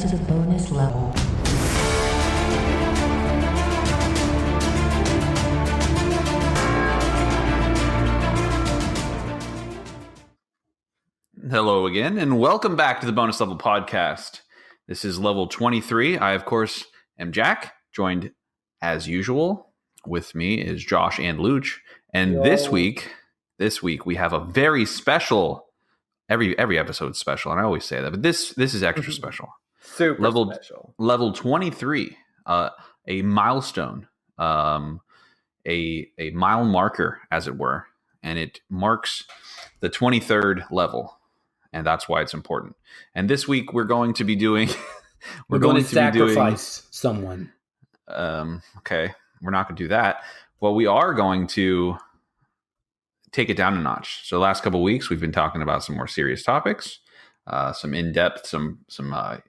to the bonus level. Hello again, and welcome back to the Bonus Level Podcast. This is level 23. I, of course, am Jack, joined as usual. With me is Josh and Luch. And this week we have a very special, every episode's special, and I always say that, but this is extra special. Super special. Level 23, a milestone, a mile marker, as it were, and it marks the 23rd level. And that's why it's important. And this week we're going to be doing we're going to sacrifice someone. Okay, we're not going to do that. Well, we are going to take it down a notch. So the last couple of weeks we've been talking about some more serious topics, some in-depth, some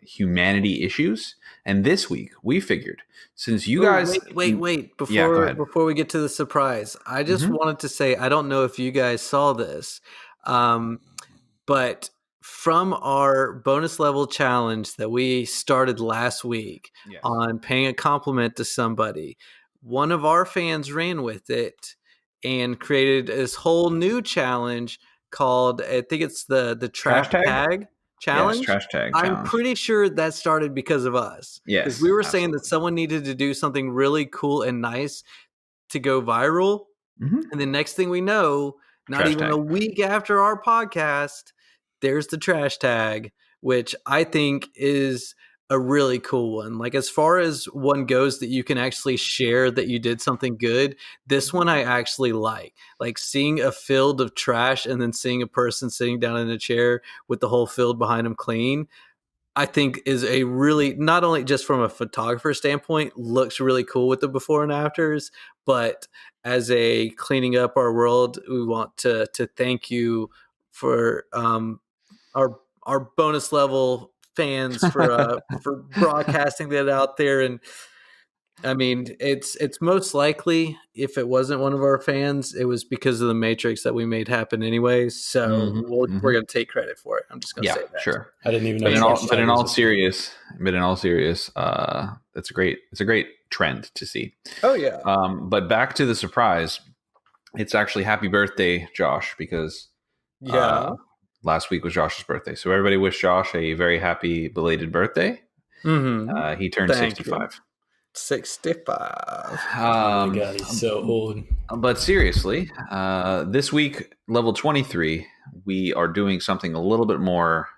humanity issues. And this week we figured, since you guys wait before we get to the surprise, I just wanted to say, I don't know if you guys saw this. But from our bonus level challenge that we started last week on paying a compliment to somebody, one of our fans ran with it and created this whole new challenge called, I think it's the trash tag challenge. Yes, trash tag I'm challenge. pretty sure that started because of us. Yes, because we were saying that someone needed to do something really cool and nice to go viral. And the next thing we know, not Trash even tag. a week after our podcast, there's the trash tag, which I think is a really cool one. Like, as far as one goes that you can actually share that you did something good, this one I actually like. Like, seeing a field of trash and then seeing a person sitting down in a chair with the whole field behind them clean, I think is a really, not only just from a photographer standpoint, looks really cool with the before and afters, but as a cleaning up our world, we want to thank you for our bonus level fans for broadcasting that out there. And I mean, it's most likely, if it wasn't one of our fans, it was because of the matrix that we made happen anyways. So we're going to take credit for it. I'm just going to say that. Sure. I didn't even know. But in all serious, that's a great trend to see. Oh yeah. But back to the surprise. It's actually happy birthday, Josh, because last week was Josh's birthday. So everybody wish Josh a very happy belated birthday. He turned 65. 65. Oh my God, he's so old. But seriously, this week, level 23, we are doing something a little bit more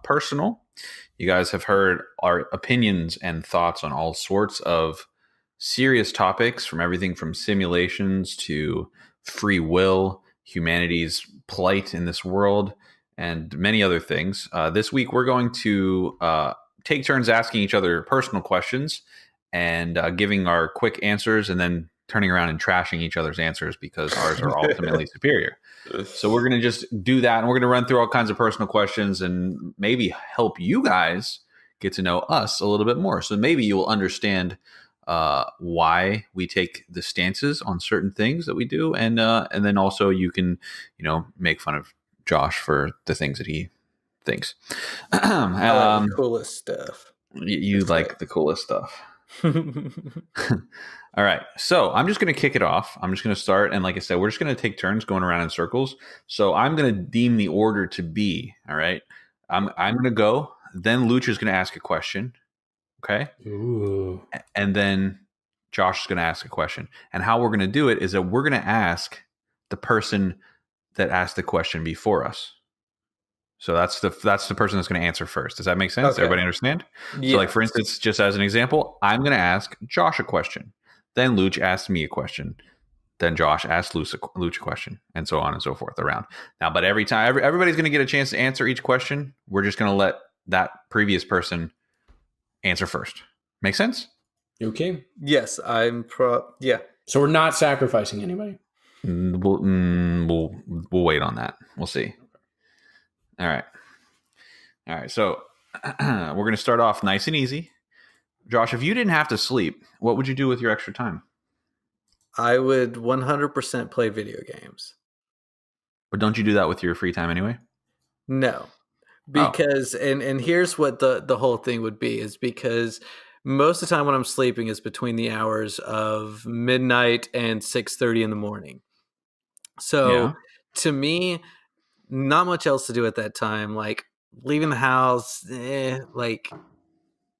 personal. You guys have heard our opinions and thoughts on all sorts of serious topics, from everything from simulations to free will, humanity's plight in this world, and many other things. This week, we're going to take turns asking each other personal questions and giving our quick answers, and then turning around and trashing each other's answers because ours are ultimately superior. So we're going to just do that, and we're going to run through all kinds of personal questions and maybe help you guys get to know us a little bit more. So maybe you'll understand why we take the stances on certain things that we do, and then also you can, make fun of Josh for the things that he thinks. I like the coolest stuff. You like the coolest stuff. All right, so I'm just going to kick it off. I'm just going to start, and like I said, we're just going to take turns going around in circles. So I'm going to deem the order to be. All right, I'm going to go. Then Luch is going to ask a question. Okay. Ooh. And then Josh is going to ask a question. And how we're going to do it is that we're going to ask the person that asked the question before us. So that's the person that's going to answer first. Does that make sense? Okay. Everybody understand? Yes. So, like, for instance, just as an example, I'm going to ask Josh a question. Then Luch asks me a question. Then Josh asks Luch a question, and so on and so forth around. Now, but every time, everybody's going to get a chance to answer each question. We're just going to let that previous person answer first. Make sense? Okay. Yes, yeah. So we're not sacrificing anybody. We'll wait on that. We'll see. All right. So we're going to start off nice and easy. Josh, if you didn't have to sleep, what would you do with your extra time? I would 100% play video games. But don't you do that with your free time anyway? No. because and here's what the whole thing would be is because most of the time when I'm sleeping is between the hours of midnight and 6:30 in the morning. So Yeah. to me, not much else to do at that time. Like leaving the house, like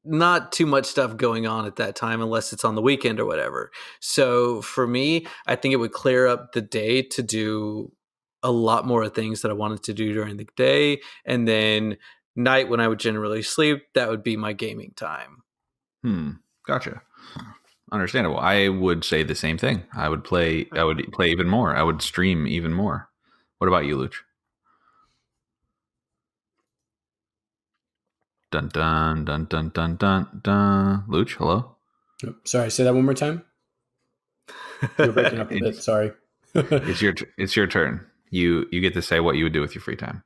not too much stuff going on at that time unless it's on the weekend or whatever. So for me, I think it would clear up the day to do a lot more things that I wanted to do during the day. And then night when I would generally sleep, that would be my gaming time. Gotcha. Understandable. I would say the same thing. I would play even more. I would stream even more. What about you, Luch? Dun dun dun dun dun dun dun. Luch, hello. Sorry, say that one more time. You're breaking up a bit. Sorry. It's your turn. You get to say what you would do with your free time.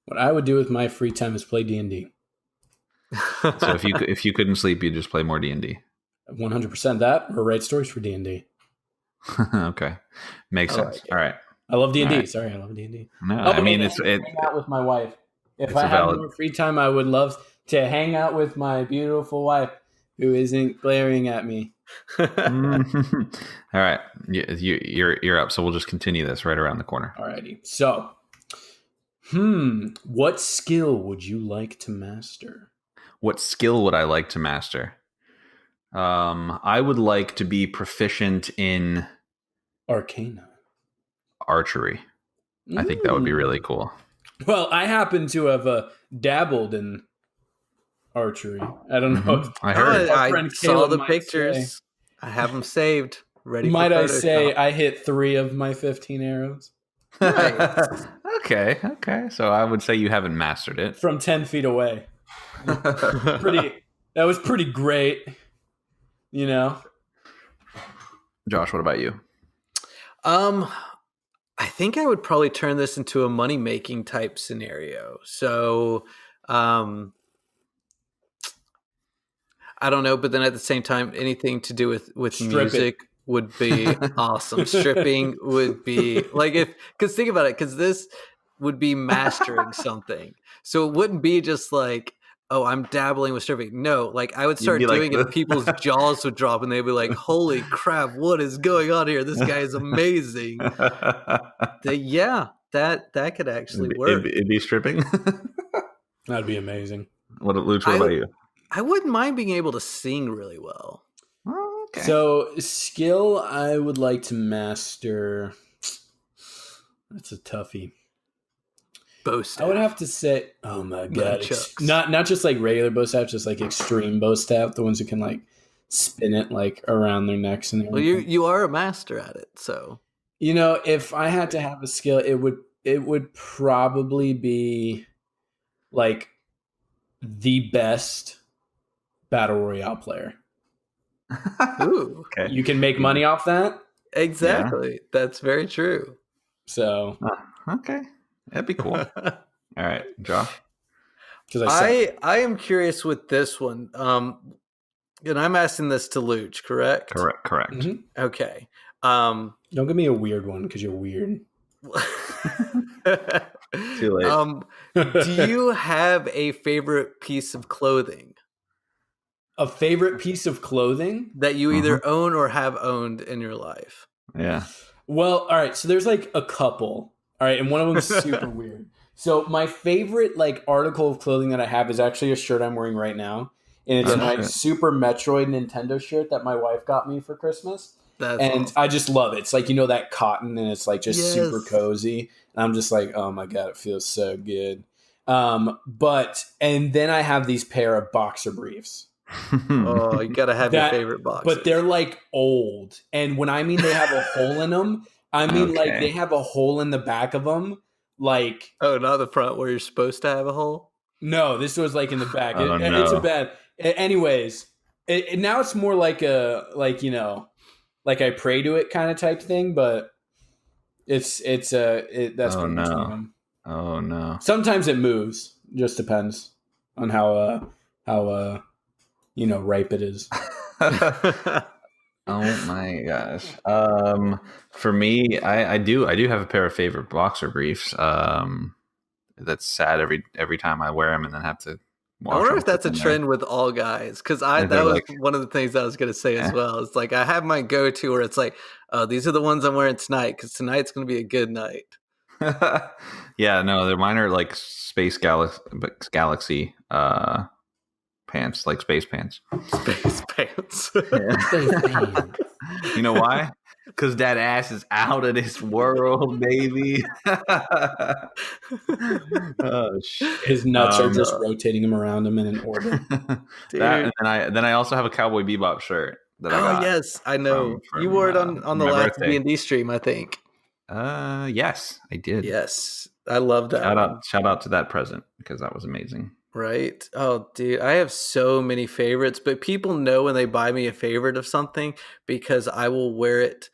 What I would do with my free time is play D&D. So if you couldn't sleep, you'd just play more D&D. 100% that, or write stories for D&D. Okay, makes sense. All right. I love D&D. Right. Sorry, I love D&D. No, I mean it's hang out with my wife. If I valid. had more free time, I would love to hang out with my beautiful wife, who isn't glaring at me. All right, you're up. So we'll just continue this right around the corner. Alrighty. So, what skill would you like to master? What skill would I like to master? I would like to be proficient in Arcana. Archery. I think that would be really cool. Well, I happen to have dabbled in archery. I don't know. I heard. I saw the pictures. I have them saved. Ready. Might for I say Photoshop. I hit 3 of my 15 arrows Nice. Okay. So I would say you haven't mastered it. from 10 feet away. That was pretty great. You know? Josh, what about you? I think I would probably turn this into a money-making type scenario. So, I don't know, but then at the same time, anything to do with music would be awesome. Stripping would be like because think about it, because this would be mastering something. So it wouldn't be just like, oh, I'm dabbling with stripping. No, like I would start doing it and people's jaws would drop and they'd be like, holy crap, what is going on here? This guy is amazing. Yeah, that could actually work. It'd be stripping. That'd be amazing. What about you? I wouldn't mind being able to sing really well. Oh, okay. So, skill I would like to master. That's a toughie. Bow staff. I would have to say, oh my god, Nunchucks. not just like regular bow staff, just like extreme bow staff, the ones who can like spin it like around their necks and everything. Well, you are a master at it, so You know, if I had to have a skill, it would probably be like the best battle royale player. ooh, Okay. You can make money off that. exactly. That's very true. So, Okay. That'd be cool. All right, Josh. because I am curious with this one. And I'm asking this to Luch, correct? Correct. Mhm. Okay. Don't give me a weird one because you're weird. Too late. Do you have a favorite piece of clothing A favorite piece of clothing? that you either own or have owned in your life? Yeah. Well, all right. So there's like a couple. All right, and one of them is super weird. So my favorite like article of clothing that I have is actually a shirt I'm wearing right now, and it's my Super Metroid Nintendo shirt that my wife got me for Christmas. That's And awesome. I just love it. It's like, you know, that cotton, and it's like just super Yes. cozy. And I'm just like, oh my god, it feels so good. And then I have these pair of boxer briefs. Oh, you gotta have your favorite box. But they're like old. And when I mean they have a hole in them, I mean like Okay. they have a hole in the back of them. Like, oh, not the front where you're supposed to have a hole. no, this was like in the back. Oh, It's a no. bad. Anyways, now it's more like you know, like I pray to it kind of type thing, but that's Oh, pretty much no. one of them. Oh no. Sometimes it moves. Just depends on how you know, ripe it is. Oh my gosh. For me, I do have a pair of favorite boxer briefs. that's sad every time I wear them and then have to I wash wonder them. if that's a trend with all guys, because that They're was like, one of the things I was going to say as eh. well. It's like I have my go-to where it's like, oh, these are the ones I'm wearing tonight because tonight's going to be a good night. Yeah, no, they're mine are like galaxy pants, like space pants. Space pants. Space pants. You know why? Because that ass is out of this world, baby. Oh shit! His nuts are just rotating him around him in an orbit. That, and then I also have a Cowboy Bebop shirt that I got. Yes, I know. from, You wore it on the my last birthday. D&D stream, I think. Yes, I did. Yes, I love that. Shout out to that present because that was amazing. Right? Oh, dude, I have so many favorites, but people know when they buy me a favorite of something because I will wear it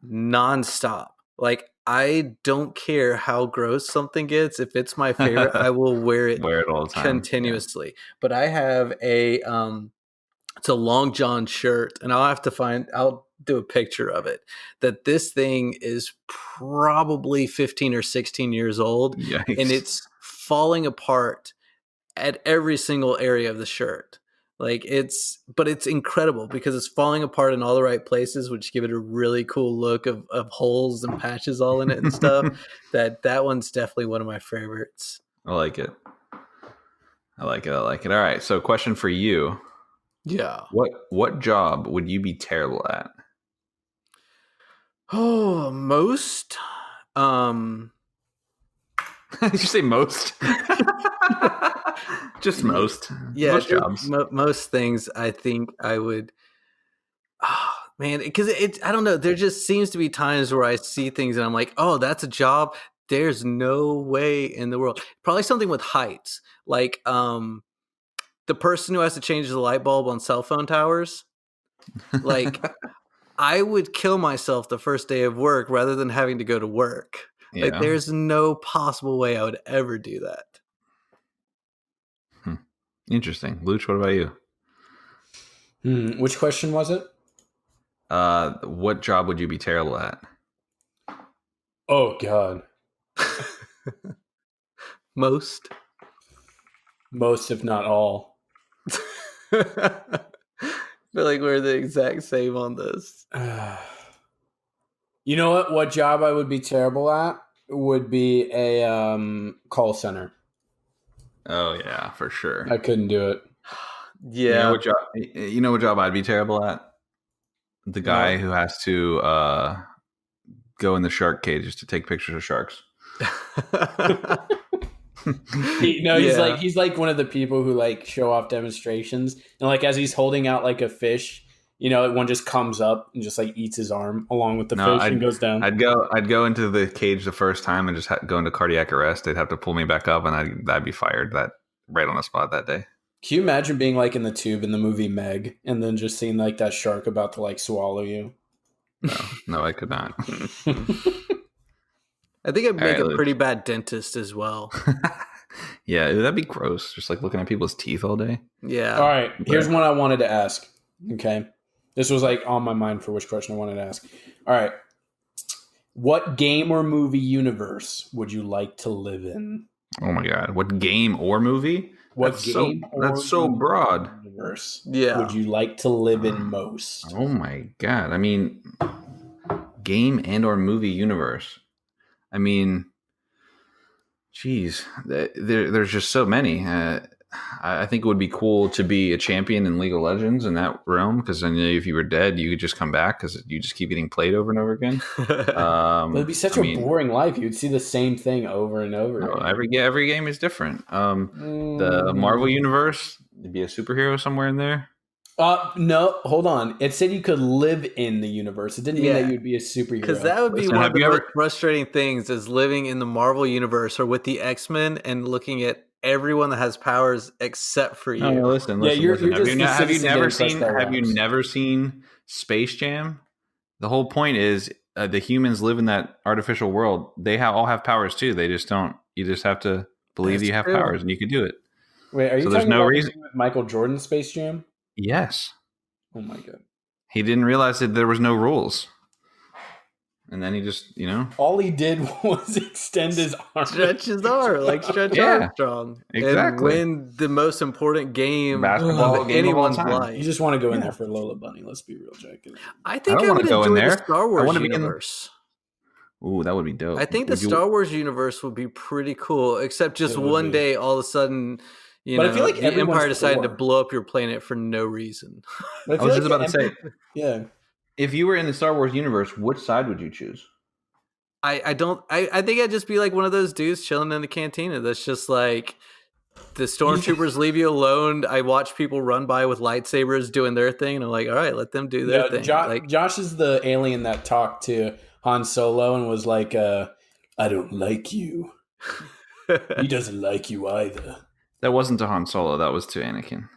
nonstop. Like, I don't care how gross something gets. If it's my favorite, I will wear it all the time continuously. Yeah. But I have it's a Long John shirt, and I'll do a picture of it. That this thing is probably 15 or 16 years old. Yikes. And it's falling apart at every single area of the shirt. Like but it's incredible because it's falling apart in all the right places, which give it a really cool look of holes and patches all in it and stuff. that one's definitely one of my favorites. I like it. All right. So question for you. Yeah. What job would you be terrible at? Oh, most. Did you say most? Just most. Yeah, most jobs. Most things I think I would. Oh, man, because I don't know. There just seems to be times where I see things and I'm like, oh, that's a job. There's no way in the world. Probably something with heights, like the person who has to change the light bulb on cell phone towers. Like, I would kill myself the first day of work rather than having to go to work. Yeah. Like, there's no possible way I would ever do that. Interesting. Luch, what about you? Which question was it? What job would you be terrible at? Oh, God. Most, if not all. I feel like we're the exact same on this. You know what? What job I would be terrible at would be a call center. Oh yeah, for sure. I couldn't do it. Yeah. You know what job I'd be terrible at? The guy who has to go in the shark cages to take pictures of sharks. He's like one of the people who like show off demonstrations, and like as he's holding out like a fish, one just comes up and just like eats his arm along with the fish and goes down. I'd go into the cage the first time and just go into cardiac arrest. They'd have to pull me back up, and I'd be fired right on the spot that day. Can you imagine being like in the tube in the movie Meg, and then just seeing like that shark about to like swallow you? No, I could not. I think I'd make a pretty bad dentist as well. Yeah, that'd be gross. Just like looking at people's teeth all day. Yeah. All right. Here's one I wanted to ask. Okay. This was like on my mind for which question I wanted to ask. All right. What game or movie universe would you like to live in? Oh my God. What game or movie? That's so broad. Universe would you like to live in most? Oh my God. I mean, game and or movie universe. I mean, geez, there's just so many. I think it would be cool to be a champion in League of Legends in that realm, because then if you were dead, you could just come back because you just keep getting played over and over again. It'd be such a boring life. You'd see the same thing over and over. No, every game is different. The Marvel universe, you'd be a superhero somewhere in there. No, hold on. It said you could live in the universe. It didn't mean that you'd be a superhero. Because that would be one of the most frustrating things is living in the Marvel universe or with the X-Men and looking at everyone that has powers except for you. No, listen. You're have you never seen Space Jam? The whole point is the humans live in that artificial world. They all have powers too. They just don't. You just have to believe that you have powers and you can do it. Wait, are you talking about with Michael Jordan's Space Jam? Yes. Oh my God. He didn't realize that there was no rules. And then he just, all he did was extend his arm. Stretch his arm, like Stretch Armstrong. Exactly. And win the most important basketball of game of all anyone's time. life. You just want to go in there for Lola Bunny. Let's be real, Jack. I think don't I wanna would go in enjoy there. the Star I Wars wanna be universe. Ooh, that would be dope. I think the Star Wars universe would be pretty cool, except just one day, all of a sudden, But I feel like the everyone's Empire decided to poor. blow up your planet for no reason. But I was just about to say, yeah. if you were in the Star Wars universe, which side would you choose? I think I'd just be like one of those dudes chilling in the cantina that's just like, the stormtroopers leave you alone. I watch people run by with lightsabers doing their thing, and I'm like, all right, let them do their thing. Josh is the alien that talked to Han Solo and was like, I don't like you. He doesn't like you either. That wasn't to Han Solo. That was to Anakin.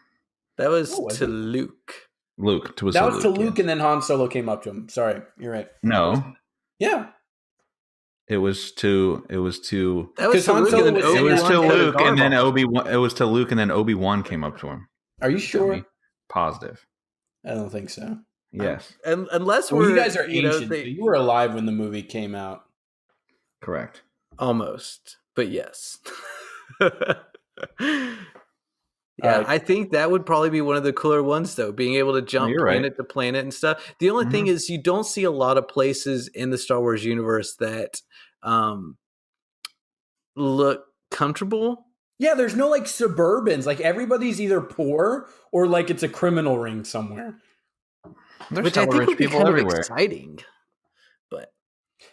That was to Luke. Luke. To Luke, and then Han Solo came up to him. Sorry, you're right. No. Yeah. It was to That was to Han Luke, and Solo then was- it was to Obi-Wan Luke and then Darth. Obi-Wan. It was to Luke and then Obi-Wan came up to him. Are you sure? Positive. I don't think so. Yes. And unless Well, we're you guys are ancient. know, So you were alive when the movie came out. Correct. almost, but yes. Yeah, Right. I think that would probably be one of the cooler ones, though, being able to jump you're right. planet to planet and stuff. The only thing is, you don't see a lot of places in the Star Wars universe that look comfortable. Yeah, there's no like suburbans. Like everybody's either poor or like it's a criminal ring somewhere. There's Which I hella think rich would be people kind of everywhere. exciting. But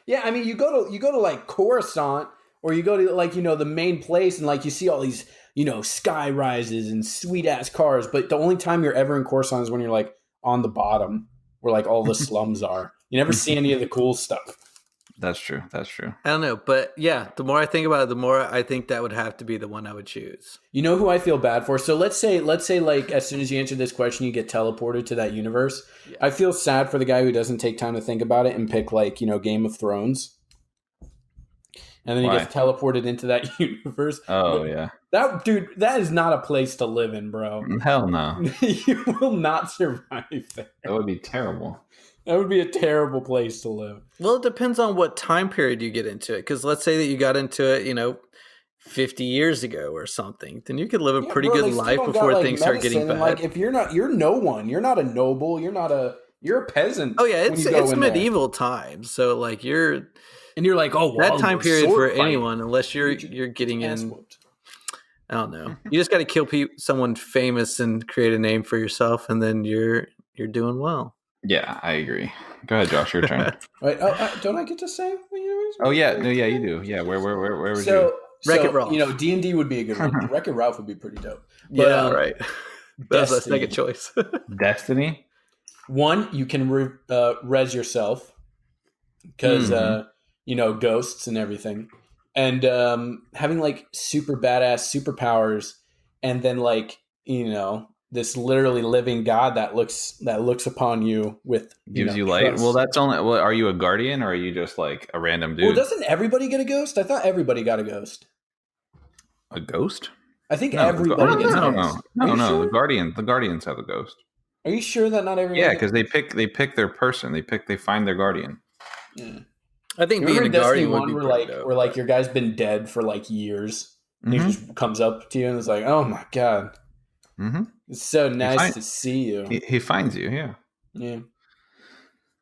Yeah, I mean, you go to like Coruscant, or you go to like the main place, and like you see all these sky rises and sweet ass cars. But the only time you're ever in Coruscant is when you're like on the bottom, where like all the slums are. You never see any of the cool stuff. That's true. That's true. I don't know. But yeah, the more I think about it, the more I think that would have to be the one I would choose. You know who I feel bad for? So let's say like as soon as you answer this question, you get teleported to that universe. Yeah. I feel sad for the guy who doesn't take time to think about it and pick like Game of Thrones. And then he Why? gets teleported into that universe. Oh, yeah. That is not a place to live in, bro. Hell no. You will not survive there. That would be terrible. That would be a terrible place to live. Well, it depends on what time period you get into it. Because let's say that you got into it, 50 years ago or something, then you could live a pretty good life before things start getting bad. Like if you're no one. You're not a noble. You're a peasant. Oh yeah, when it's you go in there. medieval times. So like And you're like, oh, that well, time we're period sword for fighting. anyone, unless you're getting Ass in. whooped. I don't know. You just got to kill someone famous and create a name for yourself, and then you're doing well. Yeah, I agree. Go ahead, Josh. Your turn. Right? Don't I get to say? Oh yeah, no, yeah, you do. Yeah, where would you? So Wreck-It Ralph. D&D would be a good one. Wreck-It Ralph would be pretty dope. But, Yeah, right. That's my Destiny. second choice. Destiny. One, you can res yourself because ghosts and everything, and having like super badass superpowers, and then like this literally living god that looks upon you with Gives you light. trust. Well, that's only. Well, are you a guardian or are you just like a random dude? Well, doesn't everybody get a ghost? I thought everybody got a ghost. A ghost? I think No, everybody gets a no. ghost. Are you No. sure? The guardians have a ghost. Are you sure that not everybody? Yeah, because they pick their person. They find their guardian. Yeah. I think being Remember a in Destiny guardian would 1 be where pretty like dope. where like your guy's been dead for like years, and he just comes up to you and is like, "Oh my god, Mm-hmm. it's so nice to see you." He finds you. Yeah.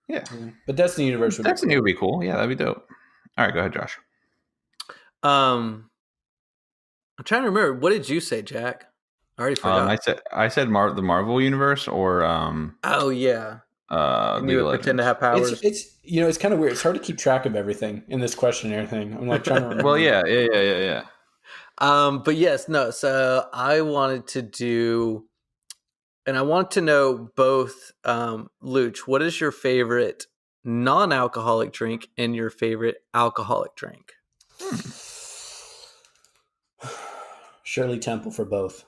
Yeah. But Destiny Universe would Destiny would be cool. Yeah, that'd be dope. All right, go ahead, Josh. I'm trying to remember. What did you say, Jack? I already forgot. I said the Marvel universe or Oh yeah. And League you of would pretend to Legends. have powers. It's kind of weird. It's hard to keep track of everything in this questionnaire thing. I'm like trying to remember. Well, yeah. But yes, no. So I wanted to do, and I want to know both. Luch, what is your favorite non-alcoholic drink and your favorite alcoholic drink? Shirley Temple for both.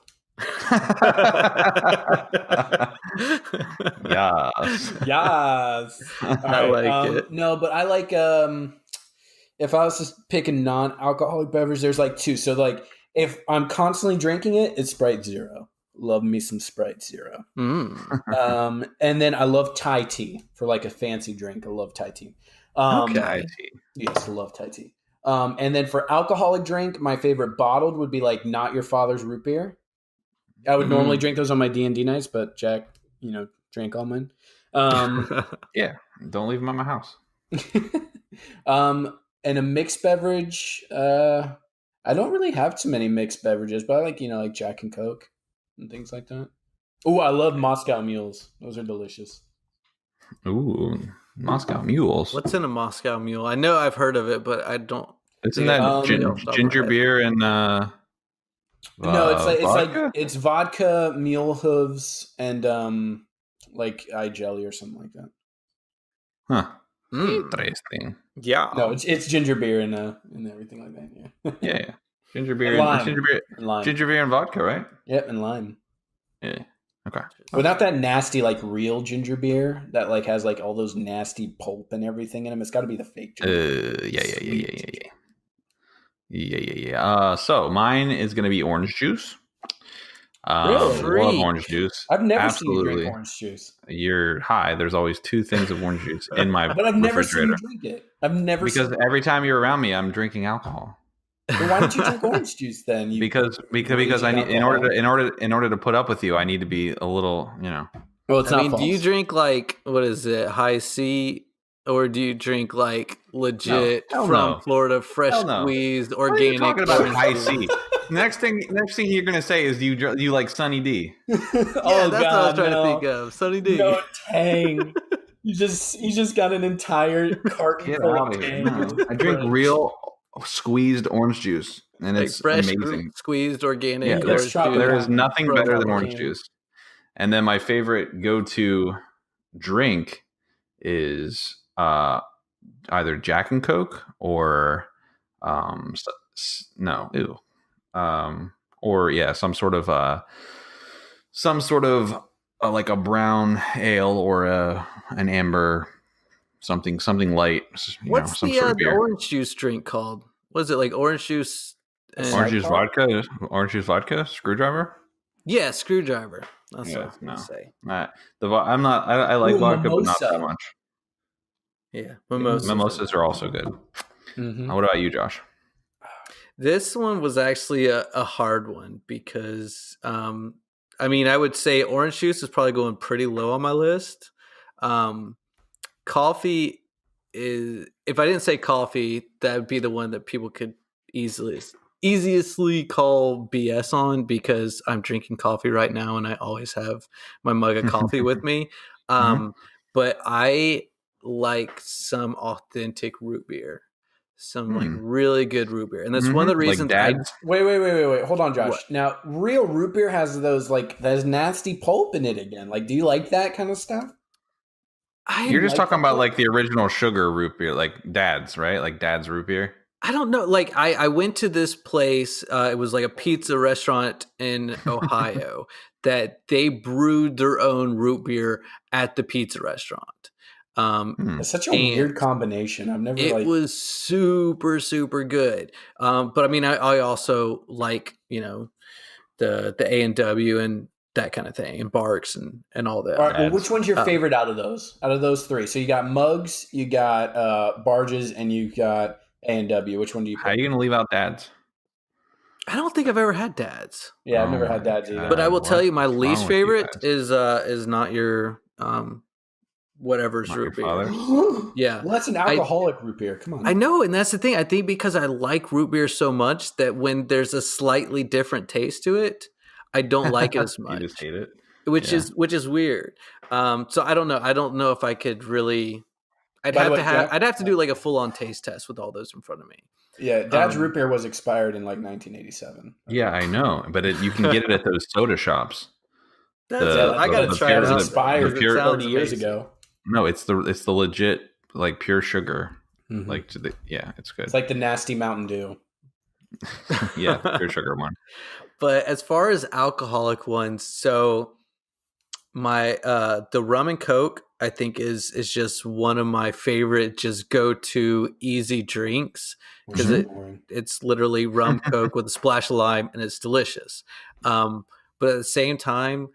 Yes. Yes. I like it. No, but I like if I was just picking non-alcoholic beverage, there's like two. So like if I'm constantly drinking it, it's Sprite Zero. Love me some Sprite Zero. Mm. And then I love Thai tea for like a fancy drink. I love Thai tea. Okay. Thai tea. Yes, love Thai tea. And then for alcoholic drink, my favorite bottled would be like Not Your Father's root beer. I would normally drink those on my D&D nights, but Jack, drank all mine. Yeah, don't leave them at my house. And a mixed beverage. I don't really have too many mixed beverages, but I like like Jack and Coke and things like that. Oh, I love Moscow Mules. Those are delicious. Ooh, Moscow Mules. What's in a Moscow Mule? I know I've heard of it, but I don't. Isn't that ginger beer and no, vodka? it's vodka, mule hooves, and like eye jelly or something like that. Huh. Interesting. Yeah. No, it's ginger beer and everything like that. Yeah. Yeah. Ginger beer and lime. Ginger beer and vodka, right? Yep, and lime. Yeah. Okay. But not that nasty like real ginger beer that like has like all those nasty pulp and everything in them. It's got to be the fake ginger beer. Yeah. So mine is going to be orange juice. Really? Love orange juice. I've never seen you drink orange juice. You're high. There's always 2 things of orange juice in my but I've never refrigerator. seen you drink it. I've never because every time you're around me, I'm drinking alcohol. But why don't you drink orange juice then? Because I need in order to put up with you, I need to be a little, Well, it's not false. Do you drink like what is it, high C, or do you drink like legit from Florida, fresh squeezed, organic? What are you talking about high C? Next thing you're gonna say is you like Sunny D. Yeah, that's what I was trying to think of. Sunny D. No, Tang. You just got an entire carton full of Tang. No. I drink real squeezed orange juice, and like it's fresh amazing. Squeezed organic. Yeah, orange juice. There is nothing better than orange juice. And then my favorite go-to drink is either Jack and Coke or some sort of like a brown ale or an amber something light. What's the orange juice drink called? Was it like orange juice? Orange juice vodka, screwdriver. Yeah, screwdriver. That's what I was gonna say. I like vodka, but not that much. Yeah, mimosas are also good. Mm-hmm. What about you, Josh? This one was actually a hard one because, I would say orange juice is probably going pretty low on my list. Coffee is, if I didn't say coffee, that would be the one that people could easiestly call BS on because I'm drinking coffee right now and I always have my mug of coffee with me. But I like some authentic root beer. Some like really good root beer, and that's one of the reasons. Like wait, hold on, Josh. What? Now, real root beer has those nasty pulp in it again. Like, do you like that kind of stuff? You're just talking about like the original sugar root beer, like Dad's, right? Like Dad's root beer. I don't know. Like I went to this place. It was like a pizza restaurant in Ohio that they brewed their own root beer at the pizza restaurant. It's such a weird combination. I've never. It was super, super good. But I also like the A&W and that kind of thing, and Barks and all that. All right, well, which one's your favorite out of those? Out of those 3, so you got mugs, you got barges, and you got A&W. Which one do you pick? How are you going to leave out Dad's? I don't think I've ever had Dad's. Yeah, I've never had Dad's either. But I will tell you, my least favorite is not your whatever's not root beer. Yeah. Well, that's an alcoholic root beer. Come on. I know, and that's the thing. I think because I like root beer so much that when there's a slightly different taste to it, I don't like it as much. You just hate it. Which is weird. So I don't know. I don't know if I could really. I'd have to do like a full on taste test with all those in front of me. Yeah, Dad's root beer was expired in like 1987. Yeah, I know, but you can get it at those soda shops. I got to try it. It was expired 30 years ago. No, it's the legit like pure sugar. Like it's good. It's like the nasty Mountain Dew. Yeah, pure sugar one. But as far as alcoholic ones, so my the rum and Coke I think is just one of my favorite just go to easy drinks because it's literally rum Coke with a splash of lime and it's delicious. But at the same time,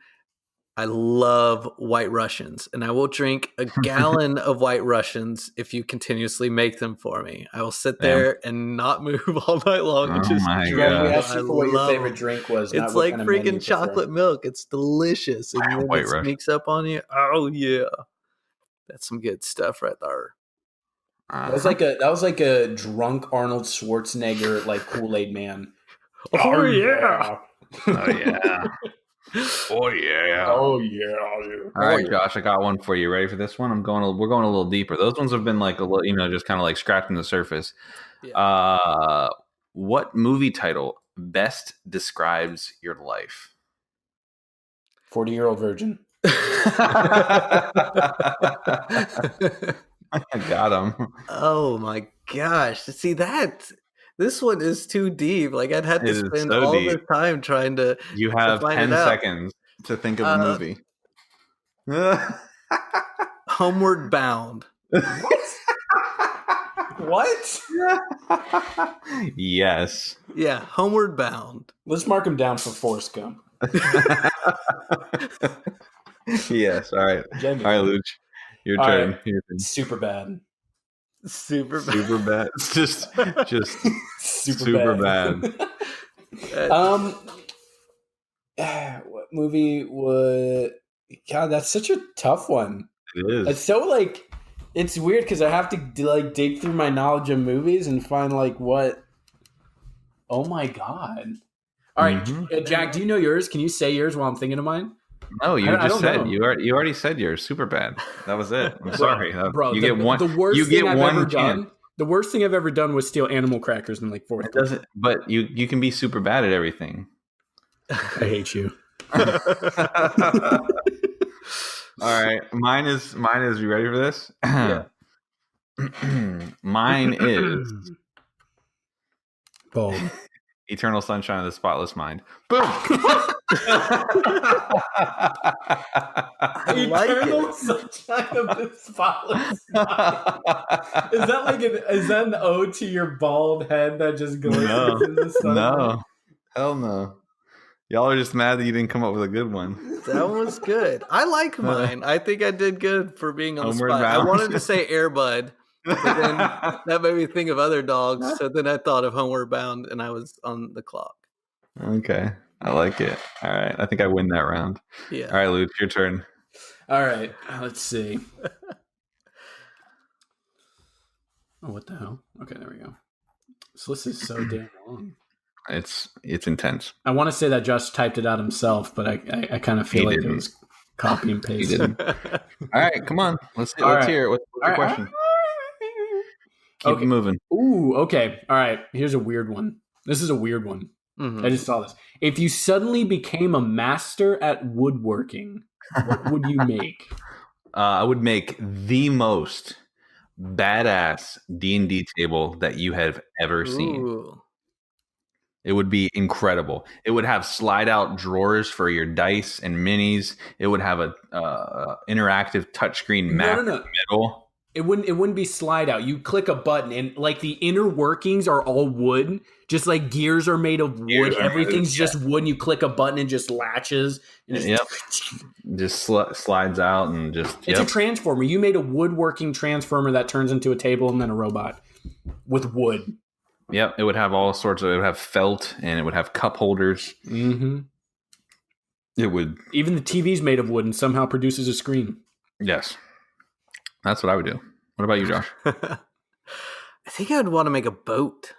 I love White Russians, and I will drink a gallon of White Russians if you continuously make them for me. I will sit there and not move all night long and just my drink. God. We them. asked I you for what your love favorite them. drink was. It's not what like kind of menu you freaking prefer. chocolate milk. It's delicious, and then White it Russian. sneaks up on you. Oh yeah, that's some good stuff right there. That was like a drunk Arnold Schwarzenegger like Kool-Aid man. Oh yeah. Oh yeah. Oh yeah. Oh yeah. All right, Josh, I got one for you. Ready for this one? We're going a little deeper. Those ones have been like a little, just kind of like scratching the surface. Yeah. What movie title best describes your life? 40-year-old virgin. I got him. Oh my gosh. See this one is too deep. Like I'd have to It is spend so all deep. this time trying to You have find 10 it out. seconds to think of a movie. Homeward Bound. What? Yes. Yeah, Homeward Bound. Let's mark him down for Forrest Gump. Yes. All right. Jamie. All right, Luch. Your turn. Right. Your turn. Super bad. Super bad. Super bad. It's just super bad. What movie would? God, that's such a tough one. It is. It's so like, it's weird because I have to like dig through my knowledge of movies and find like what. Oh my God! All right, Jack, do you know yours? Can you say yours while I'm thinking of mine? No, you I just don't said know. you already said yours. Super bad. That was it. I'm sorry, bro. You get one. The worst you thing get I've one ever chance. done. The worst thing I've ever done was steal animal crackers in like fourth It grade. doesn't. But you can be super bad at everything. I hate you. All right, mine is. You ready for this? Yeah. Mine is Bold. Eternal Sunshine of the Spotless Mind. Boom. I like Eternal it. Sunshine of the Spotless Mind. Is that an ode to your bald head that just glistens in the sun? No, hell no. Y'all are just mad that you didn't come up with a good one. That one was good. I like mine. I think I did good for being on the Homeward spot. I Bound. wanted to say Airbud, but then that made me think of other dogs. So then I thought of Homeward Bound, and I was on the clock. Okay, I like it. All right, I think I win that round. Yeah. All right, Luke, your turn. All right, let's see. Oh, what the hell? Okay, there we go. This list is so damn long. It's intense. I want to say that Josh typed it out himself, but I kind of feel like it was copy and paste. didn't. All right, come on. Let's right. hear it. What's your question? Keep it moving. Ooh, okay. All right. Here's a weird one. This is a weird one. Mhm. I just saw this. If you suddenly became a master at woodworking, what would you make? I would make the most badass D&D table that you have ever seen. Ooh. It would be incredible. It would have slide-out drawers for your dice and minis. It would have a interactive touchscreen map in the middle. It wouldn't be slide out. You click a button and like the inner workings are all wood. Just like gears are made of wood. Everything's just wood. And you click a button and just latches. And Just slides out and just. It's a transformer. You made a woodworking transformer that turns into a table and then a robot with wood. Yep, it would have all sorts of. It would have felt and it would have cup holders. Mm-hmm. It would. Even the TV's made of wood and somehow produces a screen. Yes, that's what I would do. What about you, Josh? I think I'd want to make a boat.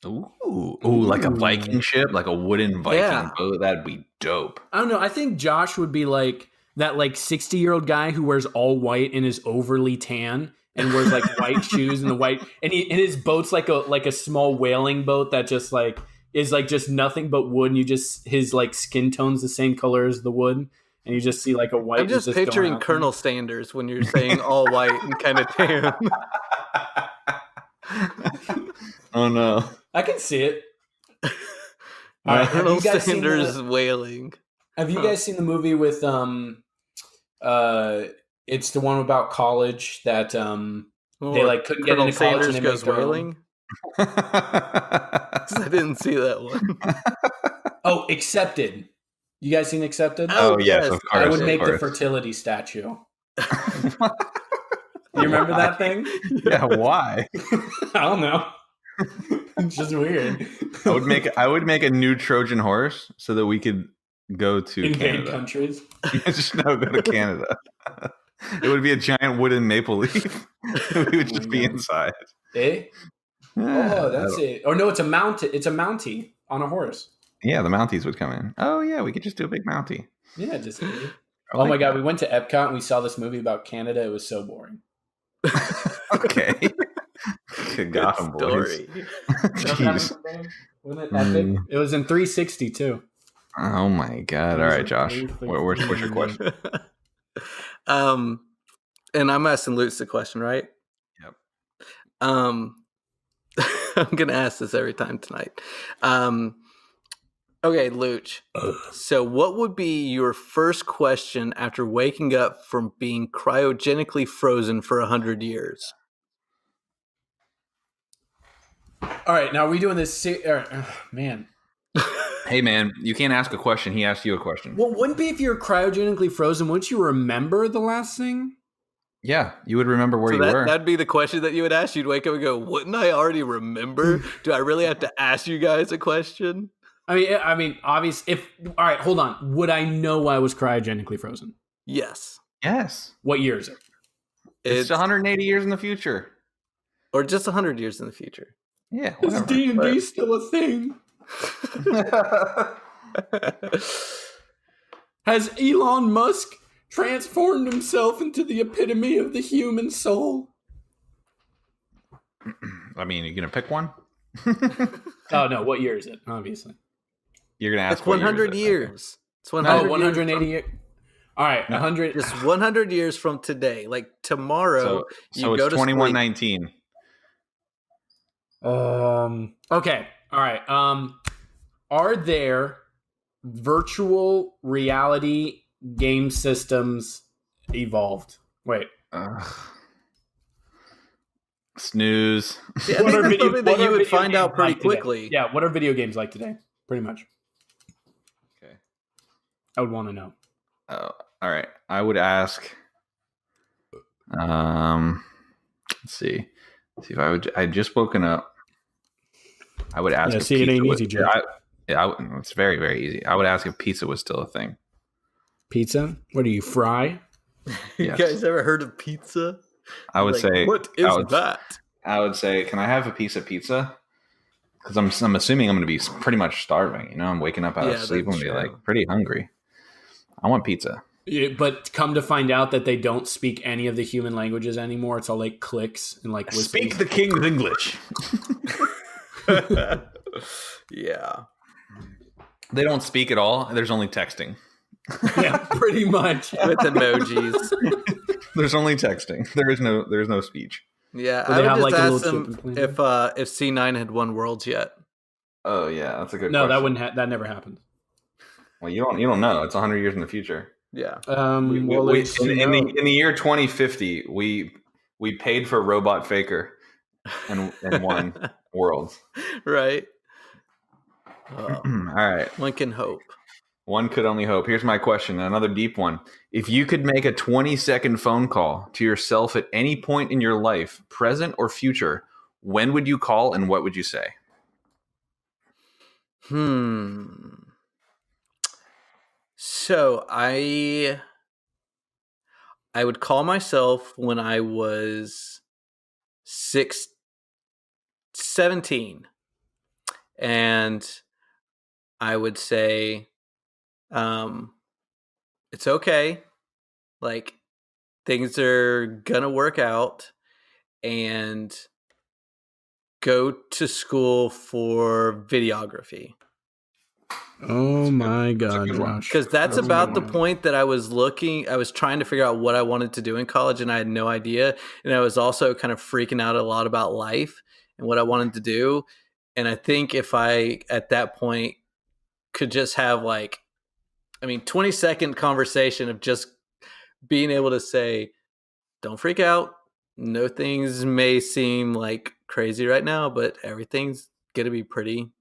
Ooh, like a Viking ship, like a wooden Viking boat. That'd be dope. I don't know. I think Josh would be like that, like 60-year-old guy who wears all white and is overly tan. And wears like white shoes and his boat's like a small whaling boat that just like is like just nothing but wood. And his like skin tone's the same color as the wood, and you just see like a white. I'm just picturing Colonel Sanders when you're saying all white and kind of tan. Oh no, I can see it. Colonel Sanders whaling. Have you guys seen the movie with it's the one about college that they like couldn't get into college and they goes whaling? I didn't see that one. Oh, Accepted. You guys seen Accepted? Oh, yes, of course. I would of make the course. fertility statue. You remember that thing? Yeah, why? I don't know. It's just weird. I would make a new Trojan horse so that we could go to Invade Canada. countries. Just go to Canada. It would be a giant wooden maple leaf. We would just be inside. Eh? Oh, that's it. Or no, it's a Mountie on a horse. Yeah, the Mounties would come in. Oh yeah, we could just do a big Mountie. Yeah, just. Oh my God, we went to Epcot and we saw this movie about Canada. It was so boring. Okay. Good Gotham boys. Jeez. Wasn't it epic? It was in 360 too. Oh my God! All right, Josh. What's your question? And I'm asking Lutz the question, right? Yep. I'm gonna ask this every time tonight. Okay, Luch. So, what would be your first question after waking up from being cryogenically frozen for 100 years? All right, now are we doing this? Man. Hey, man, you can't ask a question. He asked you a question. Well, wouldn't be if you're cryogenically frozen. Wouldn't you remember the last thing? Yeah, you would remember where you were. That'd be the question that you would ask. You'd wake up and go, "Wouldn't I already remember? Do I really have to ask you guys a question?" I mean, obviously, all right, hold on. Would I know I was cryogenically frozen? Yes. Yes. What year is it? It's 180 years in the future. Or just 100 years in the future. Yeah, whatever. Is D&D still a thing? Has Elon Musk transformed himself into the epitome of the human soul? I mean, are you going to pick one? Oh, no. What year is it? Obviously. You're going to ask it's 100 years. It's 180 years. All right, 100. Just 100 years from today. Like tomorrow, so it's 2119. Okay. All right. Are there virtual reality game systems evolved? Wait. Snooze. Yeah, I think that's something that you would find out pretty quickly. Yeah, what are video games like today? Pretty much. Okay. I would want to know. Oh, all right. I would ask. Let's see. See if I'd just woken up. I would ask. Yeah, see, it ain't easy, Joe. It's very, very easy. I would ask if pizza was still a thing. Pizza? What do you fry? You guys ever heard of pizza? I would say. What is that? I would say, can I have a piece of pizza? Because I'm assuming I'm going to be pretty much starving. You know, I'm waking up out of sleep and be like pretty hungry. I want pizza. Yeah, but come to find out that they don't speak any of the human languages anymore. It's all like clicks and like whistles. Speak the king's English. Yeah. They don't speak at all. There's only texting. Yeah, pretty much. With emojis. There's only texting. There's no speech. Yeah, I would just ask them if C9 had won Worlds yet. Oh yeah, that's a good. No, question. that never happened. Well, you don't know. It's 100 years in the future. Yeah. In the year 2050, we paid for Robot Faker and won Worlds. Right. All right. One can hope. One could only hope. Here's my question, another deep one. If you could make a 20-second phone call to yourself at any point in your life, present or future, when would you call and what would you say? So I would call myself when I was 17. And I would say, it's okay. Like, things are gonna work out, and go to school for videography. Oh my God, Josh. Because that's about the point that I was trying to figure out what I wanted to do in college, and I had no idea. And I was also kind of freaking out a lot about life and what I wanted to do. And I think if I, at that point, could just have 20-second conversation of just being able to say, don't freak out. No, things may seem like crazy right now, but everything's going to be pretty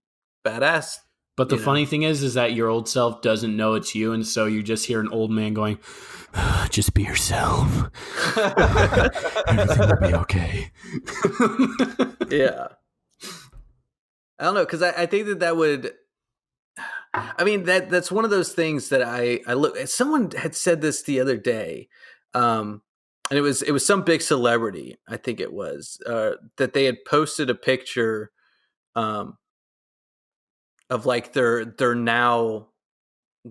badass But the funny thing is that your old self doesn't know it's you, and so you just hear an old man going, "Just be yourself. Everything will be okay." Yeah. I don't know, because I think that would. I mean, that's one of those things that I look. Someone had said this the other day, and it was some big celebrity. I think it was that they had posted a picture, of like their now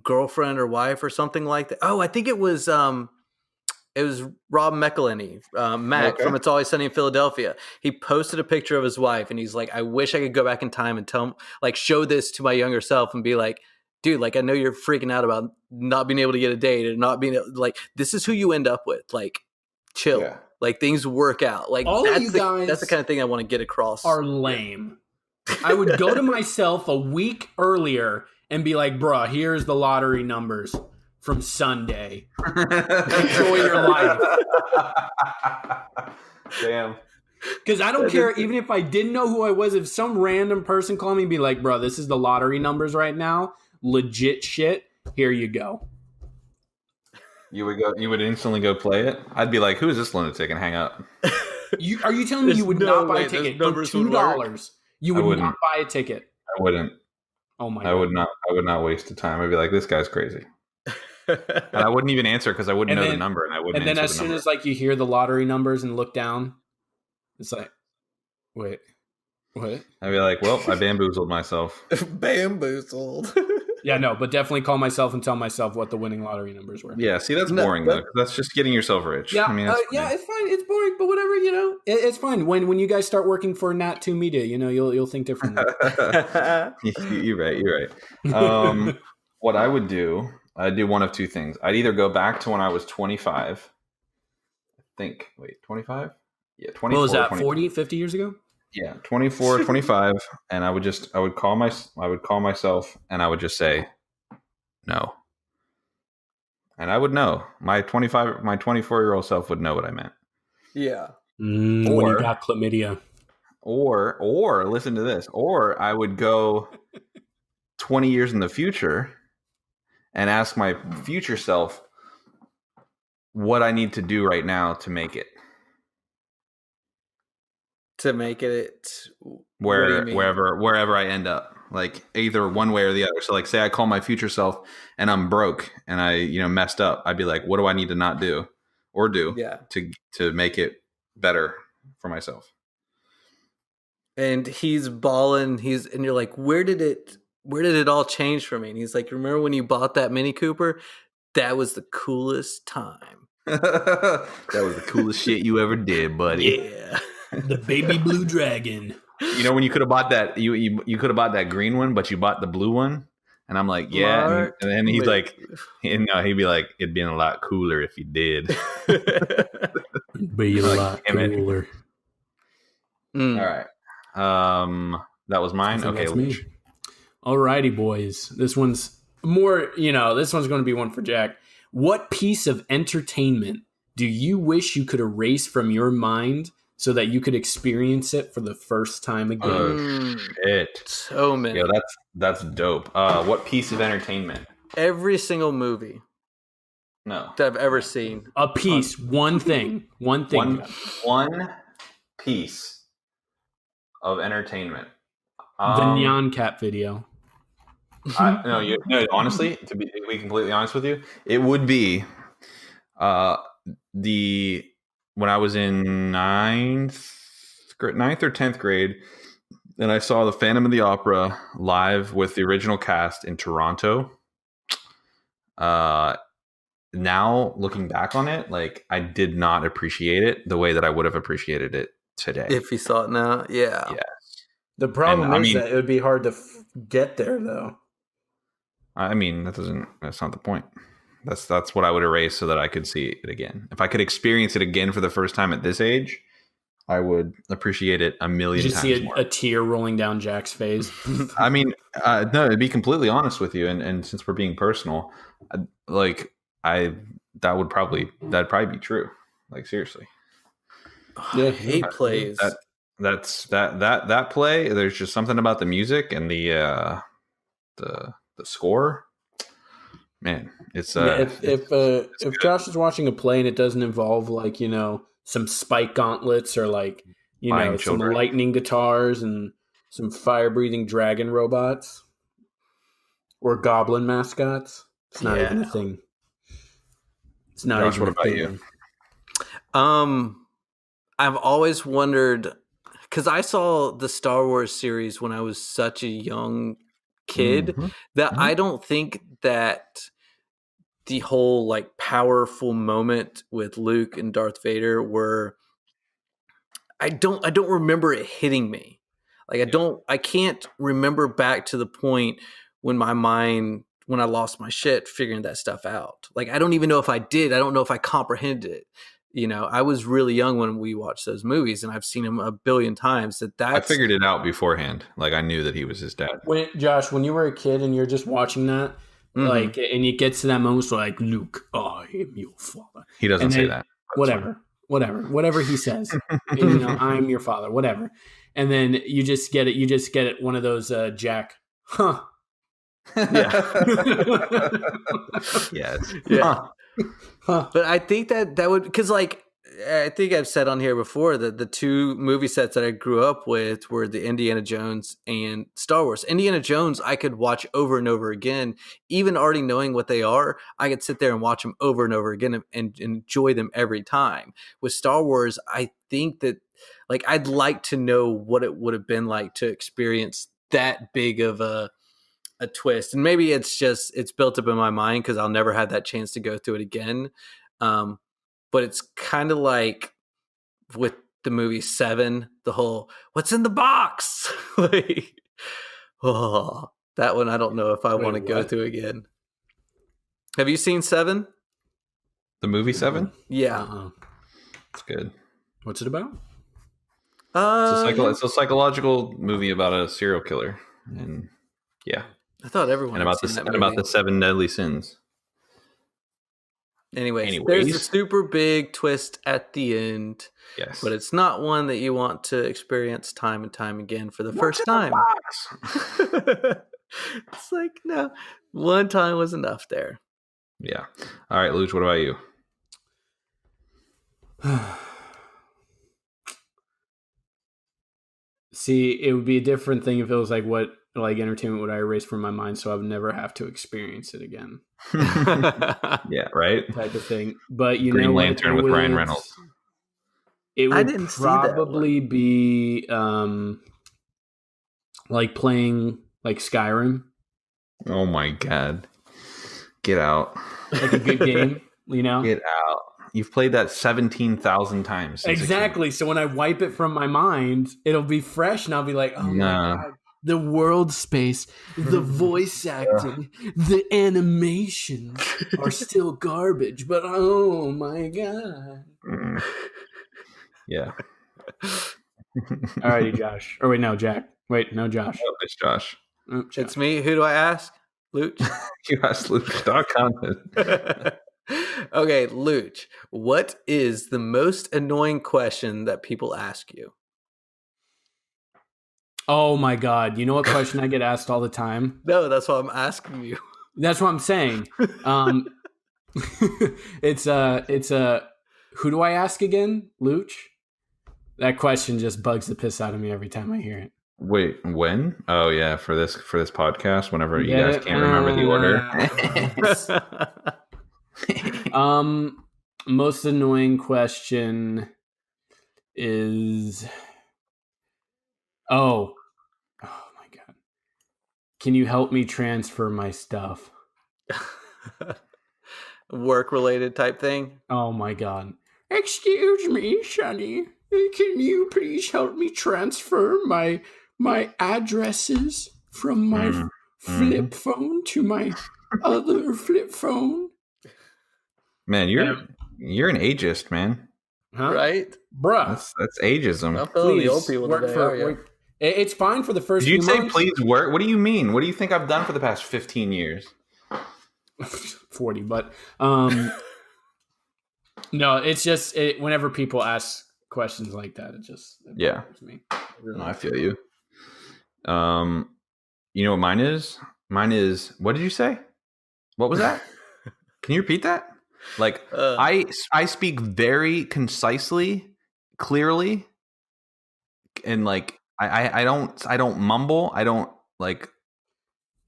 girlfriend or wife or something like that. Oh, I think it was Rob McElhenney, Mac from It's Always Sunny in Philadelphia. He posted a picture of his wife, and he's like, "I wish I could go back in time and show this to my younger self and be like, dude, like I know you're freaking out about not being able to get a date and not being like this is who you end up with. Like, chill. Yeah. Like things work out. Like all of you guys, that's the kind of thing I want to get across. Are lame. I would go to myself a week earlier and be like, bruh, here's the lottery numbers from Sunday. Enjoy your life. Damn. Because I don't care, even if I didn't know who I was, if some random person called me and be like, bro, this is the lottery numbers right now. Legit shit. Here you go. You would instantly go play it? I'd be like, who is this lunatic? And hang up. Are you telling me you would not buy a ticket for $2? You would not buy a ticket. I wouldn't. Oh my God. I would not waste the time. I'd be like, this guy's crazy. And I wouldn't even answer because I wouldn't know the number, and I wouldn't. And then as soon as like you hear the lottery numbers and look down, it's like, wait, what? I'd be like, well, I bamboozled myself. Bamboozled. Yeah, no, but definitely call myself and tell myself what the winning lottery numbers were. Yeah, see, that's boring though. That's just getting yourself rich. Yeah, I mean, yeah, it's fine. It's boring, but whatever, it's fine. When you guys start working for Nat 2 Media, you'll think differently. You're right. What I would do, I'd do one of two things. I'd either go back to when I was 25. 25? Yeah, 24. What was that, 40, 50 years ago? Yeah, 24, 25, and I would call myself and I would just say no. And I would know. My 24-year-old self would know what I meant. Yeah. When you got chlamydia. Or listen to this. Or I would go 20 years in the future and ask my future self what I need to do right now to make it. To make it wherever I end up, like either one way or the other. So like say I call my future self and I'm broke and I messed up, I'd be like, what do I need to not do or do to make it better for myself? And he's balling, and you're like, where did it all change for me? And he's like, remember when you bought that Mini Cooper? That was the coolest time. That was the coolest shit you ever did, buddy. Yeah. The baby blue dragon. When you could have bought that, you could have bought that green one, but you bought the blue one. And I'm like, yeah. And then he's like, he'd be like, it'd been a lot cooler if you did. Be a lot cooler. All right. That was mine. Okay. Me. All righty, boys. This one's more, this one's going to be one for Jack. What piece of entertainment do you wish you could erase from your mind so that you could experience it for the first time again? Oh, shit. So many. Yeah, that's dope. What piece of entertainment? Every single movie. No. That I've ever seen. A piece. One thing. One thing. One piece of entertainment. The Nyan Cat video. Honestly, to be completely honest with you, it would be when I was in ninth or 10th grade, and I saw the Phantom of the Opera live with the original cast in Toronto. Now looking back on it, like I did not appreciate it the way that I would have appreciated it today. If you saw it now, yeah. The problem is that it would be hard to get there, though. I mean, that's not the point. That's what I would erase so that I could see it again. If I could experience it again for the first time at this age, I would appreciate it a million times more. Did you see a tear rolling down Jack's face? I mean, no, to be completely honest with you, and since we're being personal, that'd probably be true. Like seriously. Yeah, I hate plays. That play. There's just something about the music and the the score, man, it's if Josh is watching a play and it doesn't involve like some spike gauntlets or like Buying some children. lightning guitars and some fire breathing dragon robots or goblin mascots, it's not even a thing. It's not Josh, even what a about thing. you? I've always wondered, because I saw the Star Wars series when I was such a young kid, that I don't think that the whole like powerful moment with Luke and Darth Vader were. I don't remember it hitting me. Like I can't remember back to the point when when I lost my shit figuring that stuff out. Like I don't even know if I did. I don't know if I comprehended it. I was really young when we watched those movies, and I've seen them a billion times. I figured it out beforehand. Like I knew that he was his dad. Josh, when you were a kid and you're just watching that, like, and you get to that moment, so like, Luke, I am your father. He doesn't say that. Whatever he says. I'm your father. Whatever. And then you just get it. You just get it. One of those Jack. Huh. Yeah. Yes. Yeah. Huh. But I think that would, because like I think I've said on here before that the two movie sets that I grew up with were the Indiana Jones and Star Wars. Indiana Jones I could watch over and over again, even already knowing what they are. I could sit there and watch them over and over again and enjoy them every time. With Star Wars, I think that like I'd like to know what it would have been like to experience that big of a twist, and maybe it's built up in my mind because I'll never have that chance to go through it again. But it's kind of like with the movie Seven, the whole "what's in the box?" like, oh, that one I don't know if I want to go through again. Have you seen Seven? The movie Seven? Yeah, it's good. What's it about? It's a psychological movie about a serial killer, and yeah. I thought everyone about the 7 deadly sins. Anyways, there's a super big twist at the end. Yes, but it's not one that you want to experience time and time again for the first time. It's like, no, one time was enough there. Yeah. All right, Luch, what about you? See, it would be a different thing if it was like what entertainment would I erase from my mind so I would never have to experience it again. Yeah, right? Type of thing. But Green Lantern with Ryan Reynolds. It would probably be like playing like Skyrim. Oh my God. Get out. Like a good game, Get out. You've played that 17,000 times. Exactly. So when I wipe it from my mind, it'll be fresh and I'll be like, oh my God. The world space, the voice acting, the animations are still garbage, but oh my God. Yeah. Alrighty, Josh. Or wait, no, Jack. Wait, no, Josh. Oh, it's Josh. Oh, it's me. Who do I ask? Luch? You asked Luch.com. Okay, Luch, what is the most annoying question that people ask you? Oh my God. You know what question I get asked all the time? No, that's what I'm asking you. That's what I'm saying. It's who do I ask again? Luch? That question just bugs the piss out of me every time I hear it. Wait, when? Oh yeah, for this podcast, whenever you guys can't remember the order. Most annoying question is Oh my God. Can you help me transfer my stuff? Work related type thing? Oh my God. Excuse me, Sonny. Can you please help me transfer my addresses from my flip phone to my other flip phone? Man, you're an ageist, man. Huh? Right? Bruh. That's ageism. I'm feeling the old people today, It's fine for the first few months. Did you say months. Please work? What do you mean? What do you think I've done for the past 15 years? 40, but no, it's just whenever people ask questions like that, it bothers me. No, I feel you. You know what mine is? Mine is. What did you say? What was that? Can you repeat that? Like I speak very concisely, clearly, and like I don't mumble. I don't like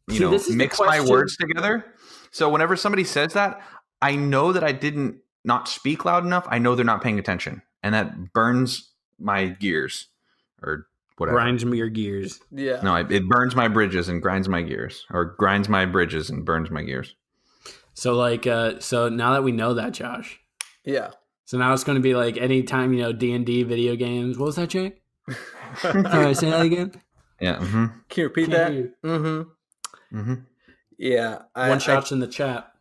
mix my words together. So whenever somebody says that, I know that I didn't not speak loud enough. I know they're not paying attention, and that burns my gears or whatever. Grinds your gears. Yeah. No, it burns my bridges and grinds my gears, or grinds my bridges and burns my gears. So like, so now that we know that, Josh. Yeah. So now it's going to be like anytime, D&D video games. What was that, Jake? All right, say that again. Yeah. Mm-hmm. Can you repeat that? Mm-hmm. Mm-hmm. Yeah. One shot's in the chat.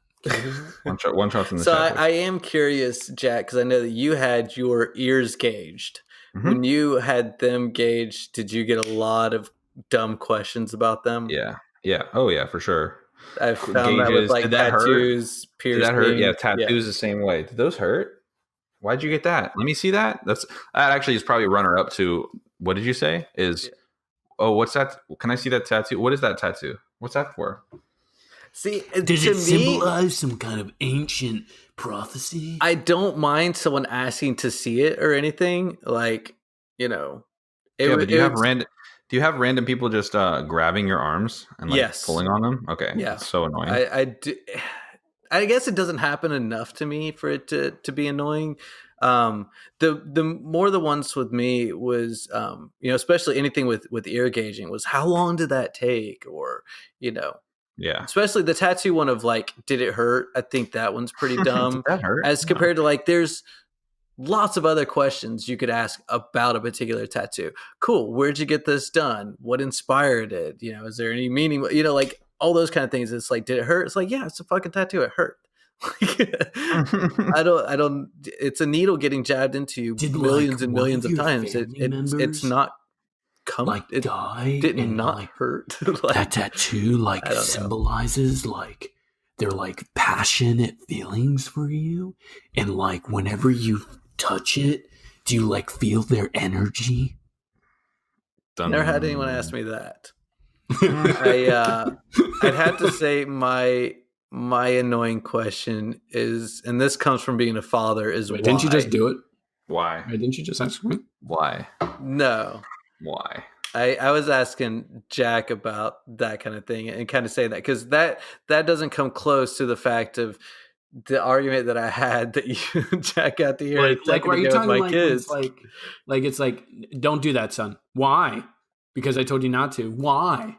One shot's in the so chat. I am curious, Jack, because I know that you had your ears gauged. Mm-hmm. When you had them gauged, did you get a lot of dumb questions about them? Yeah. Yeah. Oh, yeah, for sure. I found that with like tattoos, piercing. Did that hurt? Yeah, tattoos the same way. Did those hurt? Why'd you get that? Let me see that. That actually is probably runner up to what did you say? What's that? Can I see that tattoo? What is that tattoo? What's that for? See, does it symbolize some kind of ancient prophecy? I don't mind someone asking to see it or anything. Like, but do you have random people just grabbing your arms and pulling on them? Okay. Yeah. That's so annoying. I guess it doesn't happen enough to me for it to be annoying. The more the ones with me was, especially anything with ear gauging was how long did that take? Or, yeah. Especially the tattoo one of like, did it hurt? I think that one's pretty dumb. Did that hurt? As compared to like, there's lots of other questions you could ask about a particular tattoo. Cool. Where'd you get this done? What inspired it? Is there any meaning? Like all those kind of things. It's like, did it hurt? It's like, yeah, it's a fucking tattoo. It hurt. I don't. It's a needle getting jabbed into you millions and millions of times. It's not. Died did not hurt. That tattoo symbolizes their passionate feelings for you, and whenever you touch it, do you feel their energy? Never had anyone ask me that. I'd have to say my annoying question is, and this comes from being a father, is why. Didn't you just do it? Why? Didn't you just ask me? Why? No. Why? I was asking Jack about that kind of thing and kind of saying that because that doesn't come close to the fact of the argument that I had that you Jack got to hear. Are you talking my kids? It's like, don't do that, son. Why? Because I told you not to. Why?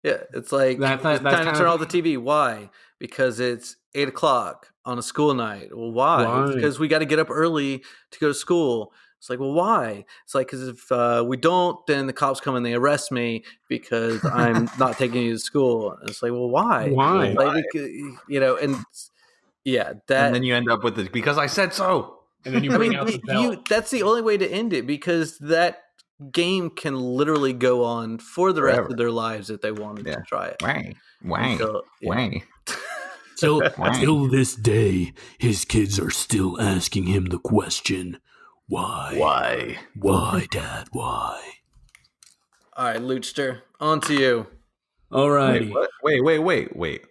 Yeah, it's like it's time to turn off the TV. Why? Because it's 8:00 on a school night. Well, why? Because we got to get up early to go to school. It's like, well, why? It's like, because if we don't, then the cops come and they arrest me because I'm not taking you to school. And it's like, well, why? Why? Like, and yeah, that. And then you end up with it because I said so. And then you bring out the belt. That's the only way to end it because that game can literally go on for the rest of their lives if they wanted to try it. Why? Till this day, his kids are still asking him the question, why? Why, Dad? Why? All right, Luchster, on to you. All right. Wait.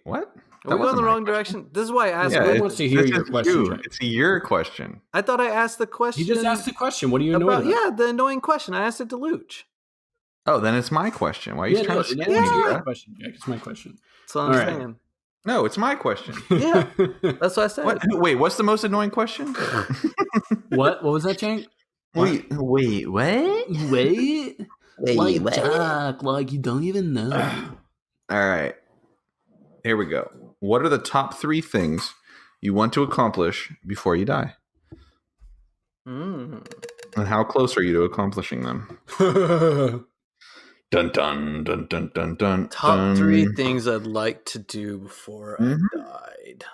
What? Are we going the wrong direction? This is why I asked. Who wants to hear your question? It's your question. I thought I asked the question. You just asked the question. What are you annoyed about? Yeah, the annoying question. I asked it to Luch. Oh, then it's my question. Why are you trying to skip me? It's my question, Jack. It's my question. That's what I'm saying. No, it's my question. Yeah, that's what I said. Wait, what's the most annoying question? What was that, Jake? Wait, what? Wait, Jack, you don't even know. All right. Here we go. What are the top 3 things you want to accomplish before you die? And how close are you to accomplishing them? Dun dun dun dun dun dun. Top 3 things I'd like to do before I died.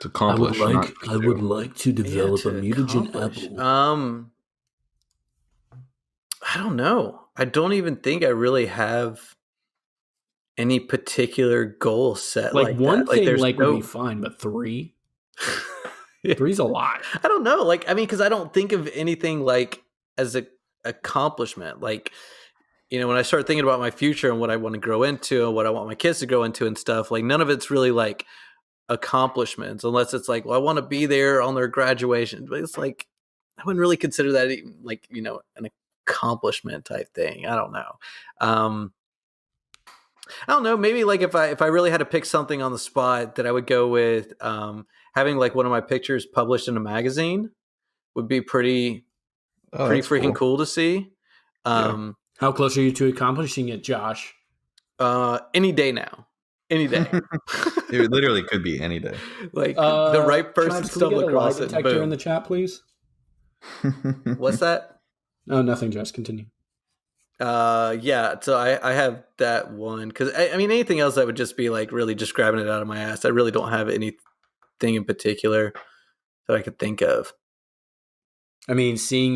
To accomplish. I would like to develop a mutagen apple. I don't know. I don't even think I really have any particular goal set. One that. thing would be fine, but 3? 3's a lot. I don't know. Because I don't think of anything as a accomplishment. when I start thinking about my future and what I want to grow into and what I want my kids to grow into and stuff, like none of it's really like accomplishments, unless it's like, well, I want to be there on their graduation. But it's like, I wouldn't really consider that even like, an accomplishment type thing. I don't know. I don't know. Maybe like if I really had to pick something on the spot, that I would go with having like one of my pictures published in a magazine would be pretty freaking cool to see. How close are you to accomplishing it, Josh? Any day now. Any day. It literally could be any day. Like the right person stumbled across it. Detector in the chat, please. What's that? Oh, nothing. Josh, continue. Yeah. So I have that one because I mean anything else that would just be like really just grabbing it out of my ass. I really don't have anything in particular that I could think of. I mean, seeing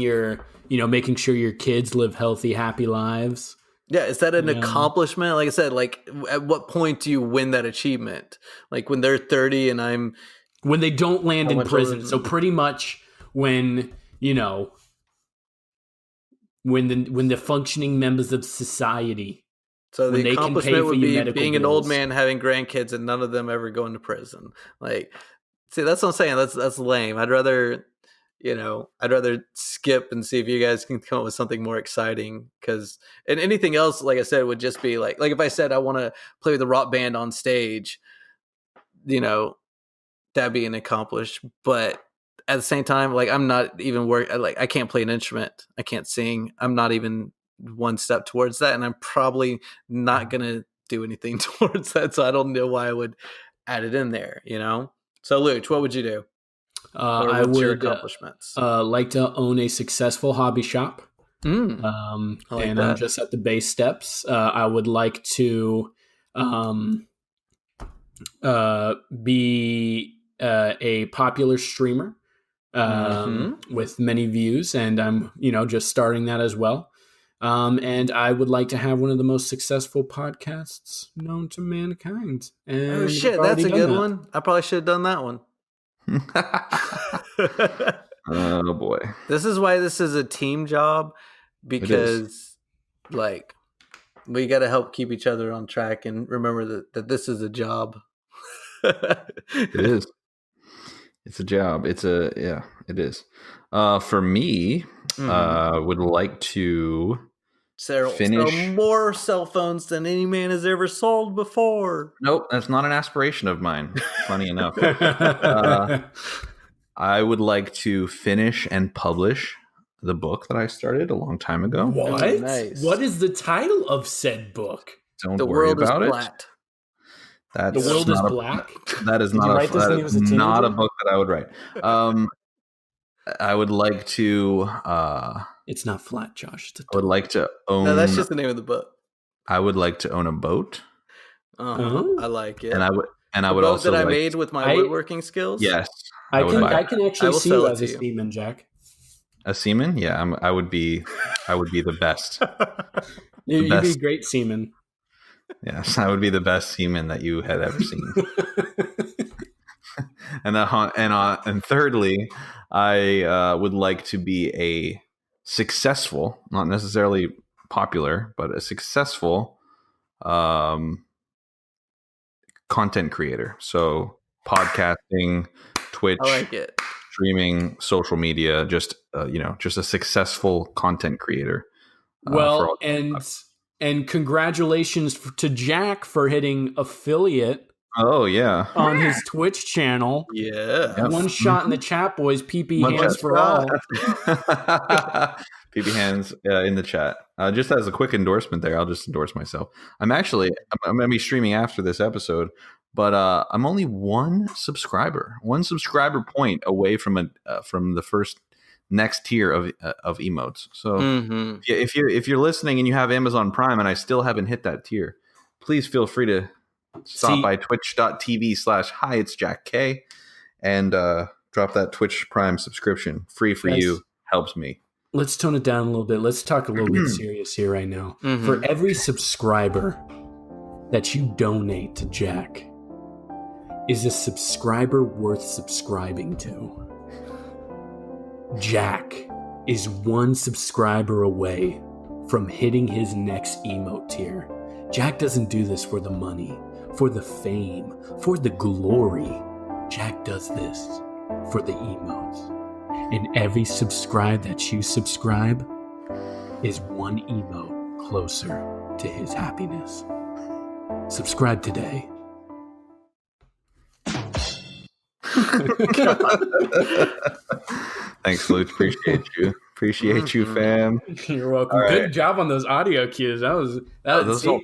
making sure your kids live healthy, happy lives. Yeah, is that an accomplishment? Like I said, like at what point do you win that achievement? Like when they're 30 and when they don't land in prison. So pretty much when the functioning members of society. So the accomplishment would be being an old man having grandkids and none of them ever going to prison. Like, see, that's what I'm saying. That's lame. I'd rather skip and see if you guys can come up with something more exciting. And anything else, like I said, would just be like if I said I want to play with the rock band on stage, that'd be an accomplishment. But at the same time, like I'm not even I can't play an instrument. I can't sing. I'm not even one step towards that. And I'm probably not going to do anything towards that. So I don't know why I would add it in there, So Luch, what would you do? I would your accomplishments? Like to own a successful hobby shop. I'm just at the base steps. I would like to be a popular streamer with many views, and I'm just starting that as well. And I would like to have one of the most successful podcasts known to mankind. And oh shit, that's a good one. I probably should have done that one. Oh boy, this is why this is a team job, because like we got to help keep each other on track and remember that this is a job. It is. It's a job. It is. For me, would like to finish more cell phones than any man has ever sold before. Nope, that's not an aspiration of mine. Funny enough. I would like to finish and publish the book that I started a long time ago. What? Oh, nice. What is the title of said book? Don't worry about it. The world is black. That is not a book that I would write. I would like to. It's not flat, Josh. I would like to own. No, that's just the name of the book. I would like to own a boat. I like it. And I would also that I made with my woodworking skills. Yes, I can actually see you as a seaman, Jack. A seaman? Yeah, I would be the best. You'd be a great seaman. Yes, I would be the best seaman that you had ever seen. And thirdly, I would like to be a successful, not necessarily popular, but a successful content creator. So podcasting, Twitch, I like it. Streaming, social media, just a successful content creator. Well, and congratulations to Jack for hitting affiliate. Oh yeah, on his Twitch channel. Yeah, one shot in the chat, boys. PP hands for all. PP hands in the chat. Just as a quick endorsement, there, I'll just endorse myself. I'm going to be streaming after this episode, but I'm only one subscriber point away from the first next tier of emotes. So if you're listening and you have Amazon Prime and I still haven't hit that tier, please feel free to stop by twitch.tv/hi it's Jack K and drop that Twitch Prime subscription. Free for you, helps me. Let's tone it down a little bit. Let's talk a little bit serious here right now. For every subscriber that you donate to Jack, is a subscriber worth subscribing to? Jack is one subscriber away from hitting his next emote tier. Jack doesn't do this for the money, for the fame, for the glory. Jack does this for the emotes. And every subscribe that you subscribe is one emote closer to his happiness. Subscribe today. Thanks, Luke. Appreciate you, fam. You're welcome. All Good right. job on those audio cues. That was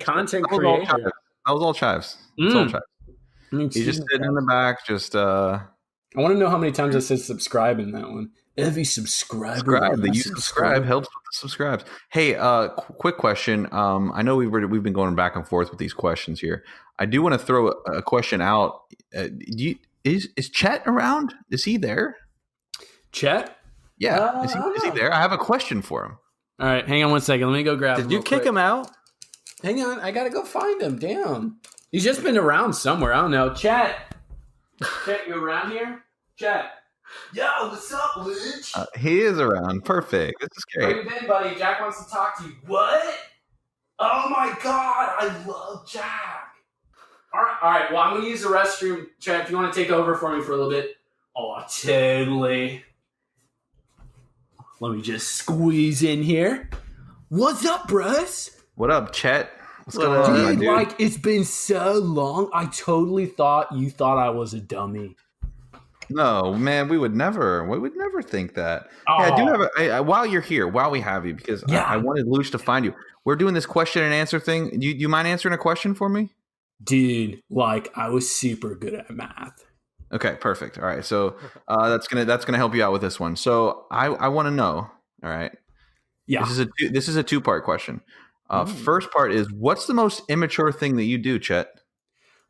content That was creator. all chives. It's all chives. He's just sitting in the back, just I want to know how many times I said subscribe in that one. Every subscriber that you subscribe helps with the subscribes. Hey, quick question. I know we've been going back and forth with these questions here. I do want to throw a question out. Is Chet around? Is he there? Chet? Yeah, is he there? I have a question for him. All right, hang on one second. Let me go grab him. Did you kick him out? Hang on, I gotta go find him. Damn. He's just been around somewhere. I don't know. Chet, you around here? Chet. Yo, what's up, Luch? He is around. Perfect. This is Where great. you been, buddy? Jack wants to talk to you. What? Oh my god, I love Jack. All right. Well, I'm gonna use the restroom, Chet. If you want to take over for me for a little bit. Oh, totally. Let me just squeeze in here. What's up, bros? What up, Chet? What's going going on, on, Dude, dude? like, it's been so long. I totally thought you thought I was a dummy. No, man, we would never think that. Oh. Hey, I do have while you're here, while we have you, because Yeah. I wanted Luch to find you. We're doing this question and answer thing. Do you mind answering a question for me? Dude, like, I was super good at math. Okay, perfect. All right, so that's gonna help you out with this one. So I want to know. All right, Yeah. this is a 2-part question. First part is, what's the most immature thing that you do, Chet?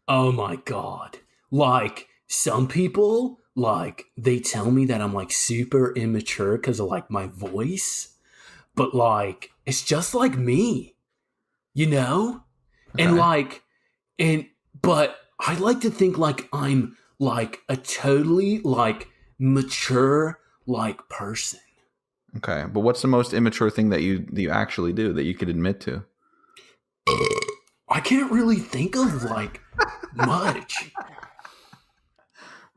Oh my god. Like, some people, like, they tell me that I'm, like, super immature because of, like, my voice. But, like, it's just like me. You know? Okay. But I like to think, like, I'm, like, a totally, like, mature, like, person. Okay, but what's the most immature thing that you actually do that you could admit to? I can't really think of, like, much.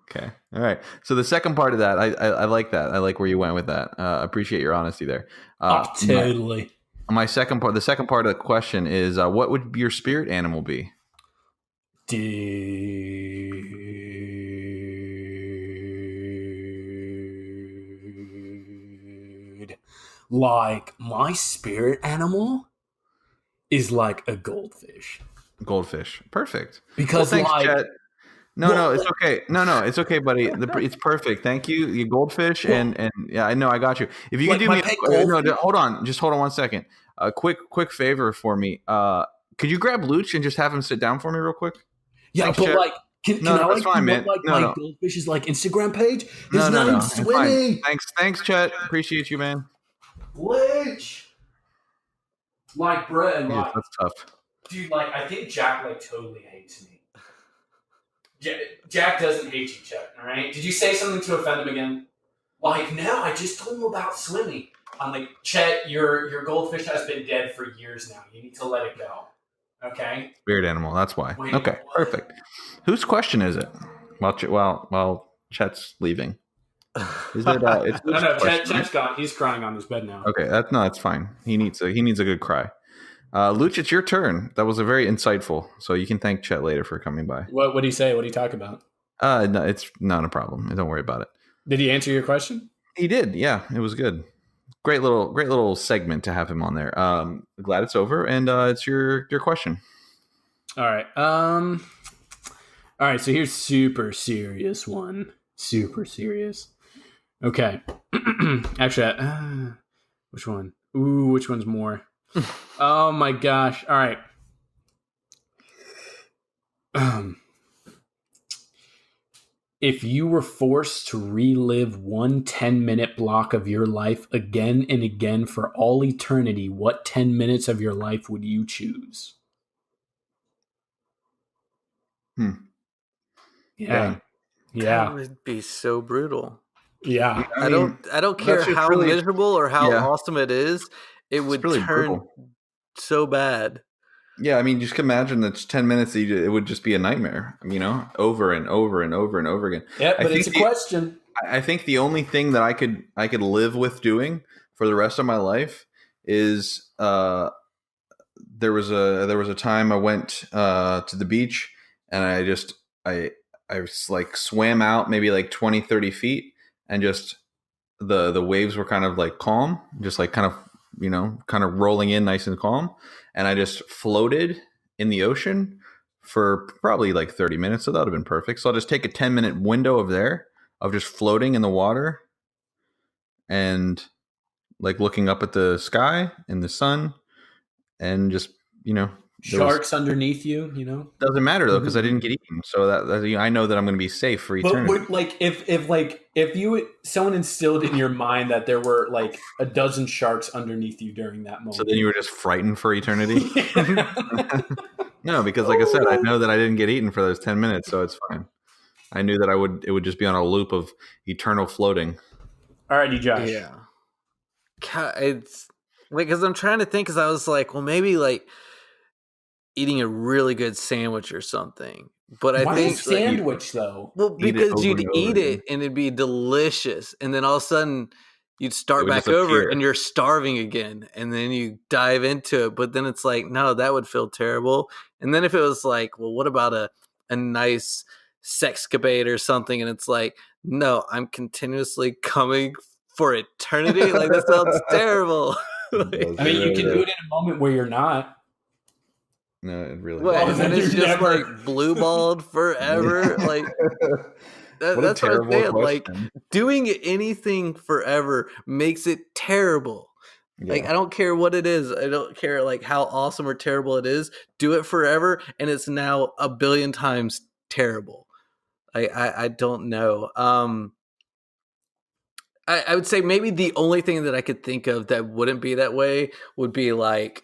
Okay. All right. So the second part of that, I like that. I like where you went with that. Appreciate your honesty there. Totally. The second part of the question is, what would your spirit animal be? Dude. Like, my spirit animal is like a goldfish. Goldfish. Perfect. Because, thanks, like... Chet. No, it's okay. No, it's okay, buddy. It's perfect. Thank you. You goldfish, and yeah, I know, I got you. If you can do me, hold on 1 second. A quick favor for me. Could you grab Luch and just have him sit down for me real quick? Yeah, Thanks, but Chet. like, can I like fine, man. like No, my no. goldfish's like Instagram page? His No. name's It's fine. Swimmy. Thanks, Chet. Appreciate you, man. Glitch. Like, bro, Yeah, like, that's tough. dude, like, I think Jack, like, totally hates me. Jack doesn't hate you, Chet, all right? Did you say something to offend him again? Like, no, I just told him about swimming. I'm like, Chet, your goldfish has been dead for years now. You need to let it go, okay? Spirit animal. That's why. Wait, Okay, what? perfect. Whose question is it? While Chet's leaving. Is it? It's No, Luch's question, Chet's gone. He's crying on his bed now. Okay, that's fine. He needs a good cry. Luch, it's your turn. That was a very insightful. So you can thank Chet later for coming by. What did he say? What did he talk about? No, it's not a problem. Don't worry about it. Did he answer your question? He did. Yeah, it was good. Great little segment to have him on there. Glad it's over, and it's your question. All right. All right. So here's super serious one. Super serious. Okay. Actually, which one? Ooh, which one's more? Oh my gosh. All right. If you were forced to relive one 10-minute block of your life again and again for all eternity, what 10 minutes of your life would you choose? Yeah. That would be so brutal. Yeah. I don't care how miserable or how awesome it is. it would really turn brutal. so bad. Yeah, I mean, just imagine that 10 minutes, it would just be a nightmare, over and over and over and over again. Yeah, I but think it's a question. I think the only thing that I could live with doing for the rest of my life is there was a time I went to the beach, and I like swam out maybe like 20, 30 feet, and just the waves were kind of like calm, just like kind of rolling in nice and calm, and I just floated in the ocean for probably like 30 minutes. So that would have been perfect. So I'll just take a 10-minute window of just floating in the water and like looking up at the sky and the sun, and just Sharks underneath you, doesn't matter though, because I didn't get eaten, so that I know that I'm going to be safe for eternity. But like if someone instilled in your mind that there were like a dozen sharks underneath you during that moment, So then you were just frightened for eternity? No, because like I said, I know that I didn't get eaten for those 10 minutes, so it's fine. I knew that it would just be on a loop of eternal floating. Alrighty, Josh. Yeah. It's like, because I'm trying to think, because I was like, well, maybe like eating a really good sandwich or something. But I Why think a sandwich though? well, because you'd eat again. it and it'd be delicious, and then all of a sudden you'd start would back just over appear. and you're starving again, and then you dive into it. But then it's like, no, that would feel terrible. And then if it was like, well, what about a nice sexcapade or something? And it's like, no, I'm continuously coming for eternity. Like, that sounds terrible. Like, I mean, you can do it in a moment where you're not. No, it really. Well, doesn't. and then it's You're just never- like blue balled forever. Like, What a that's what I'm terrible saying. Like, question. doing anything forever makes it terrible. Like, I don't care what it is. I don't care like how awesome or terrible it is. Do it forever, and it's now a billion times terrible. I don't know. I would say maybe the only thing that I could think of that wouldn't be that way would be like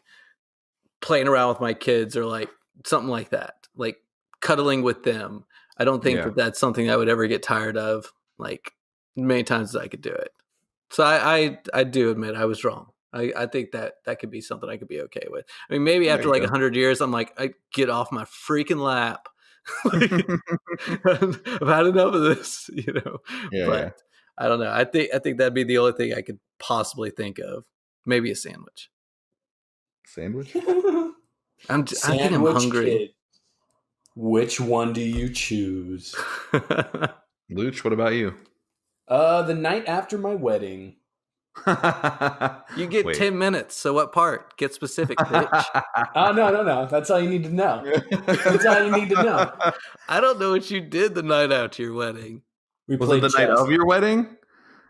playing around with my kids, or like something like that, like cuddling with them. I don't think that that's something I would ever get tired of, like many times as I could do it. So I do admit I was wrong. I think that could be something I could be okay with. I mean, maybe after like 100 years, I'm like, I get off my freaking lap. Like, I've had enough of this, but I don't know. I think that'd be the only thing I could possibly think of. Maybe a sandwich. Sandwich? I think I'm hungry. Kid. Which one do you choose? Luch, what about you? The night after my wedding. You get 10 minutes. So what part? Get specific, bitch. No. That's all you need to know. That's all you need to know. I don't know what you did the night after your wedding. Was it the night of your wedding?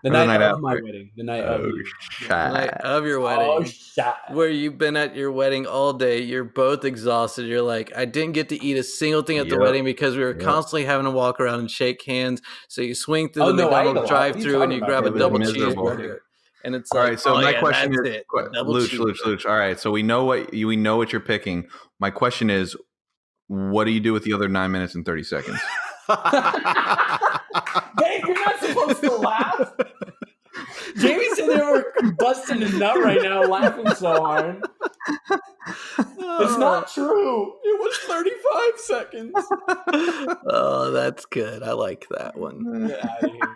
The night of my wedding. The night of your the night of your wedding. Oh, shit. Where you've been at your wedding all day. You're both exhausted. You're like, I didn't get to eat a single thing at the wedding because we were constantly having to walk around and shake hands. So you swing through the McDonald's drive-thru and you grab a double cheeseburger. And it's all like, right. So my question is, Luch. All right. So we know what you're picking. My question is, what do you do with the other 9 minutes and 30 seconds? Babe, you're not supposed to laugh. Jamie's in there busting a nut right now, laughing so hard. It's not true. It was 35 seconds. Oh, that's good. I like that one. Get out of here.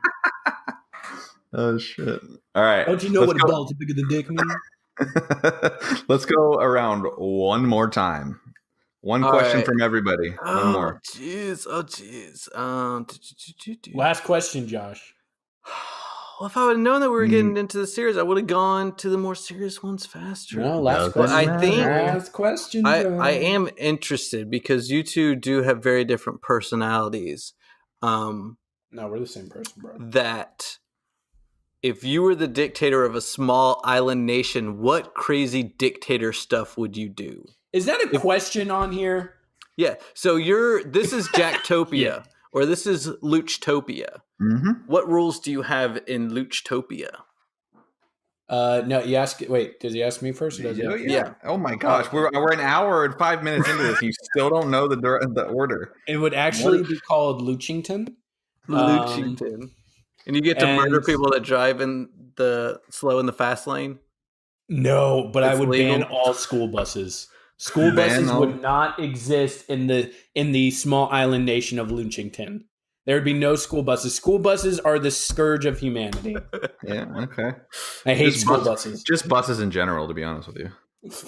Oh shit! All right. Don't you know what a ball too big of the dick means? Let's go around one more time. One question from everybody. One more. Jeez. Oh, jeez. Last question, Josh. Well, if I would have known that we were getting into the series, I would have gone to the more serious ones faster. No, last question. I think last question. I am interested because you two do have very different personalities. No, we're the same person, bro. That if you were the dictator of a small island nation, what crazy dictator stuff would you do? Is that a question on here? Yeah. So this is Jacktopia or this is Luchtopia. Mm-hmm. What rules do you have in Luchtopia? No, you ask. Wait, does he ask me first? Or does he yeah. Oh my gosh, we're an hour and 5 minutes into this. You still don't know the order. It would actually be called Luchington. Luchington. And you get to murder people that drive in the slow in the fast lane. No, but I It's would legal? ban all school buses. School Ban buses all- would not exist in the small island nation of Lunchington. There would be no school buses. School buses are the scourge of humanity. Yeah. Okay. I hate Just school buses. Just buses in general, to be honest with you.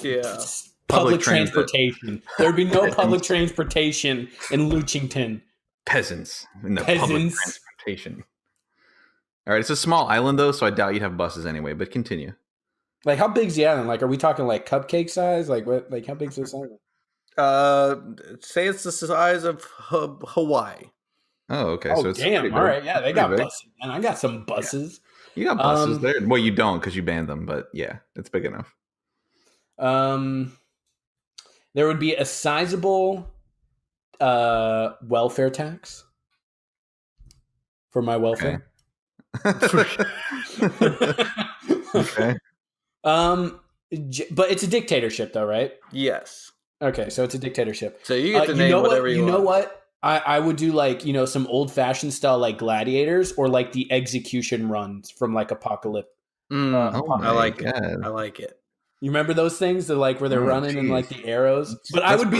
Yeah. Public transit. transportation. There would be no public transportation in Lunchington. Peasants in the public Peasants. transportation. All right, it's a small island though, so I doubt you'd have buses anyway. But continue. Like, how big's the island? Like, are we talking like cupcake size? Like, what? Like, how big's this island? Say it's the size of Hawaii. Oh, okay. Oh, So it's damn! pretty All big. right, yeah, they Pretty got big. buses, and I got some buses. You got buses there. Well, you don't because you banned them, but yeah, it's big enough. There would be a sizable welfare tax for my welfare. Okay. But it's a dictatorship, though, right? Yes. Okay, so it's a dictatorship. So you get to name whatever you want. You know what? I would do like, some old fashioned style like gladiators or like the execution runs from like Apocalypse. I like it. I like it. You remember those things? They're like where they're running and like the arrows. But I would be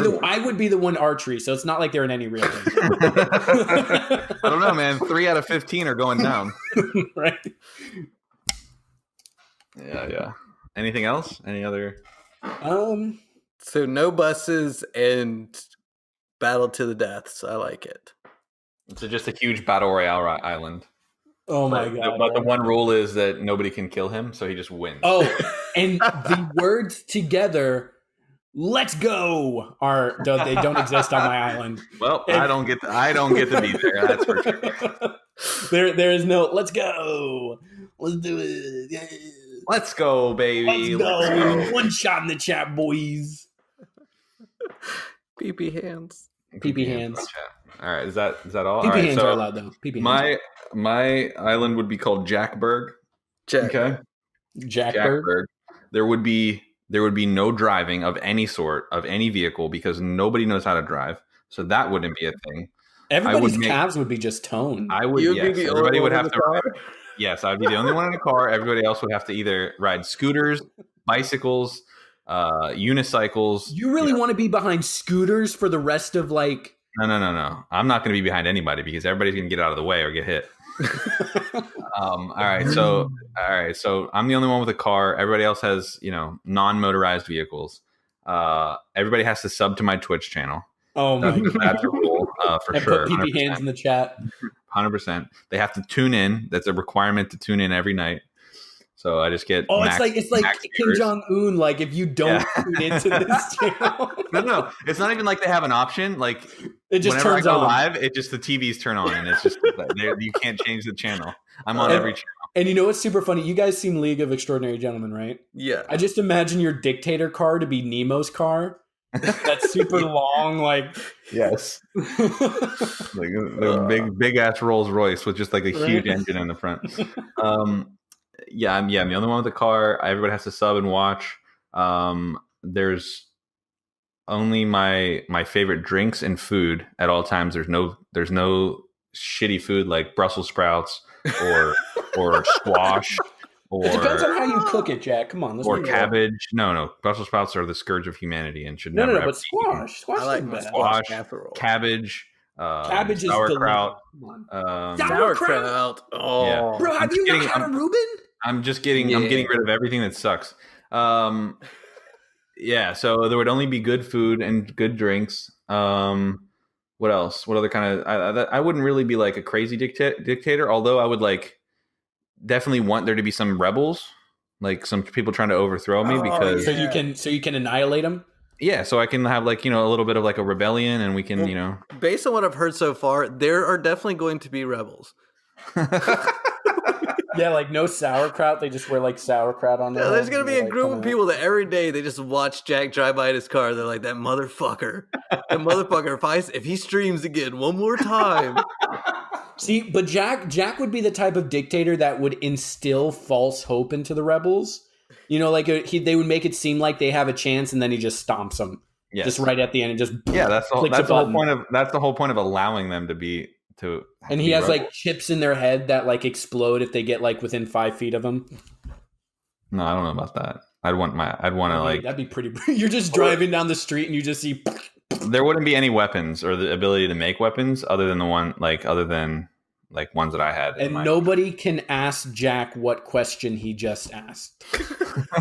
the one archery, so it's not like they're in any real thing. I don't know, man. 3 out of 15 are going down. Right? Yeah. Anything else? Any other? So no buses and battle to the deaths. I like it. So just a huge battle royale island. Oh my god! But the one rule is that nobody can kill him, so he just wins. Oh, and the words together, "Let's go," they don't exist on my island. Well, I don't get to be there. That's for sure. There is no "Let's go." Let's do it. Yeah. Let's go, baby. Let's go. One shot in the chat, boys. PP hands. PP hands. All right, is that all? PP all right, hands are allowed though. PP hands. My island would be called Jackburg. Okay. Jackburg. There would be no driving of any sort of any vehicle because nobody knows how to drive. So that wouldn't be a thing. Everybody's calves would be just toned. Everybody would have to ride. Yes, I'd be the only one in the car. Everybody else would have to either ride scooters, bicycles, unicycles. You really want to be behind scooters for the rest of like? No. I'm not going to be behind anybody because everybody's going to get out of the way or get hit. All right. So I'm the only one with a car. Everybody else has, non-motorized vehicles. Everybody has to sub to my Twitch channel. Oh my god, that's a rule for and sure. Put PP hands in the chat. 100%. They have to tune in. That's a requirement to tune in every night. So I just get. It's like Kim Jong Un. Like if you don't tune into this channel, no, it's not even like they have an option. Like it just whenever turns I go on live, it just the TVs turn on, and it's just you can't change the channel. I'm on every channel. And you know what's super funny? You guys seen League of Extraordinary Gentlemen, right? Yeah. I just imagine your dictator car to be Nemo's car. That's super long, like yes, like a big ass Rolls Royce with just like a huge engine in the front. I'm the only one with the car. Everybody has to sub and watch. There's only my favorite drinks and food at all times. There's no shitty food like Brussels sprouts or squash. Or, it depends on how you cook it, Jack. Come on, or cabbage. No. Brussels sprouts are the scourge of humanity and should never. But squash. I like bad. Squash, cabbage. Cabbage is sauerkraut. Sauerkraut. Oh, yeah. Bro, have you not had a Reuben? I'm getting rid of everything that sucks. So there would only be good food and good drinks. What else? What other kind of? I wouldn't really be like a crazy dictator, although I would like. Definitely want there to be some rebels, like some people trying to overthrow me because so you can annihilate them. Yeah, so I can have like a little bit of like a rebellion, and we can Based on what I've heard so far, there are definitely going to be rebels. Yeah, like no sauerkraut. They just wear like sauerkraut on their. Yeah, there's gonna be a group of people that every day they just watch Jack drive by in his car. They're like, that motherfucker. If he streams again one more time. See, but Jack would be the type of dictator that would instill false hope into the rebels. They would make it seem like they have a chance, and then he just stomps them. Yes. Just right at the end, and just that's the whole point of allowing them to be to. And he has like chips in their head that like explode if they get like within 5 feet of him. No, I don't know about that. I'd want to like. That'd be pretty. You're just driving down the street and you just see. There wouldn't be any weapons or the ability to make weapons other than ones that I had. And nobody can ask Jack what question he just asked.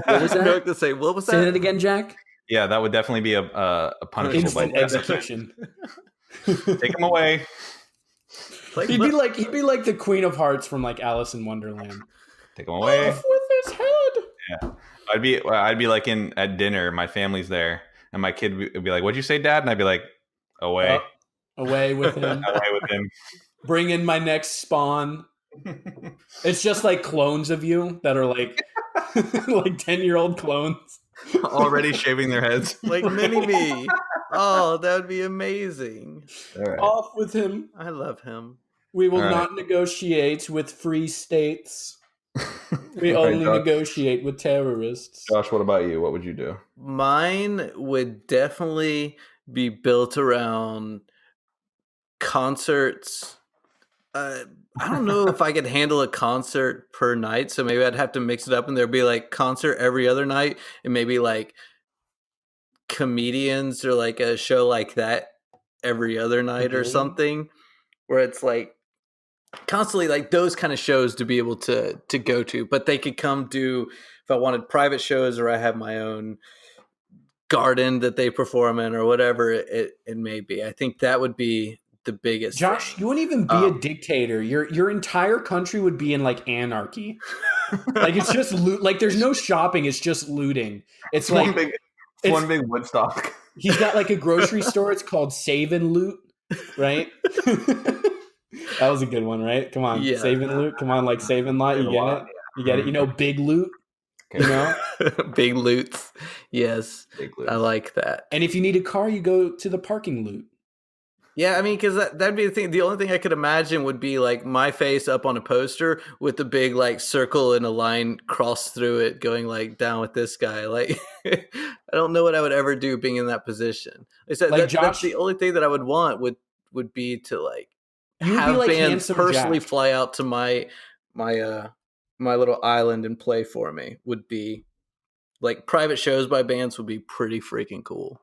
What was that? To say? What was that? Say that again, Jack. Yeah, that would definitely be a punishable by execution. Take him away. He'd be like the Queen of Hearts from like Alice in Wonderland. Take him away. Off with his head. Yeah, I'd be like at dinner. My family's there, and my kid would be like, "What'd you say, Dad?" And I'd be like, "Away, away with him, away with him." Bring in my next spawn. It's just like clones of you that are like 10-year-old clones. Already shaving their heads. Like mini me. Oh, that would be amazing. Right. Off with him. I love him. We will not negotiate with free states. We only negotiate with terrorists. Josh, what about you? What would you do? Mine would definitely be built around concerts. I don't know if I could handle a concert per night, so maybe I'd have to mix it up, and there'd be like concert every other night, and maybe like comedians or like a show like that every other night or something, where it's like constantly like those kind of shows to be able to go to, but they could come do if I wanted private shows or I have my own garden that they perform in or whatever it may be. I think that would be the biggest Josh, thing. You wouldn't even be a dictator. Your entire country would be in like anarchy. Like it's just loot. Like there's no shopping. It's just looting. It's like one big Woodstock. He's got like a grocery store. It's called Save and Loot, right? That was a good one, right? Come on, yeah. Save and Loot. Come on, like Save and Lot. You get it? You get it? You know, Big Loot. You know, big loots. Yes, big loots. I like that. And if you need a car, you go to the parking loot. Yeah, I mean, because that'd be the thing. The only thing I could imagine would be like my face up on a poster with the big like circle and a line crossed through it, going like down with this guy. Like, I don't know what I would ever do being in that position. I said like that's the only thing that I would want would be to like have like bands personally Jack. Fly out to my little island and play for me. Would be like private shows by bands would be pretty freaking cool.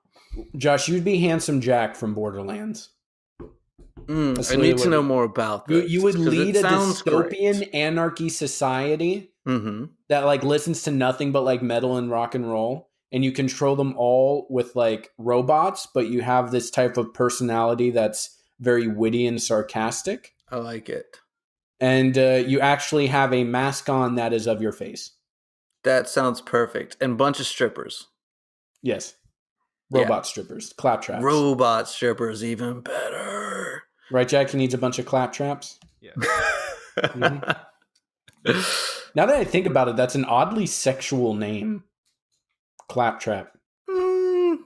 Josh, you'd be Handsome Jack from Borderlands. I need to know more about this. You would lead a dystopian anarchy society that like listens to nothing but like metal and rock and roll, and you control them all with like robots, but you have this type of personality that's very witty and sarcastic. I like it. And you actually have a mask on that is of your face. That sounds perfect. And a bunch of strippers. Yes. Robot strippers. Claptraps. Robot strippers, even better. Right, Jack? He needs a bunch of claptraps? Yeah. Now that I think about it, that's an oddly sexual name. Claptrap. You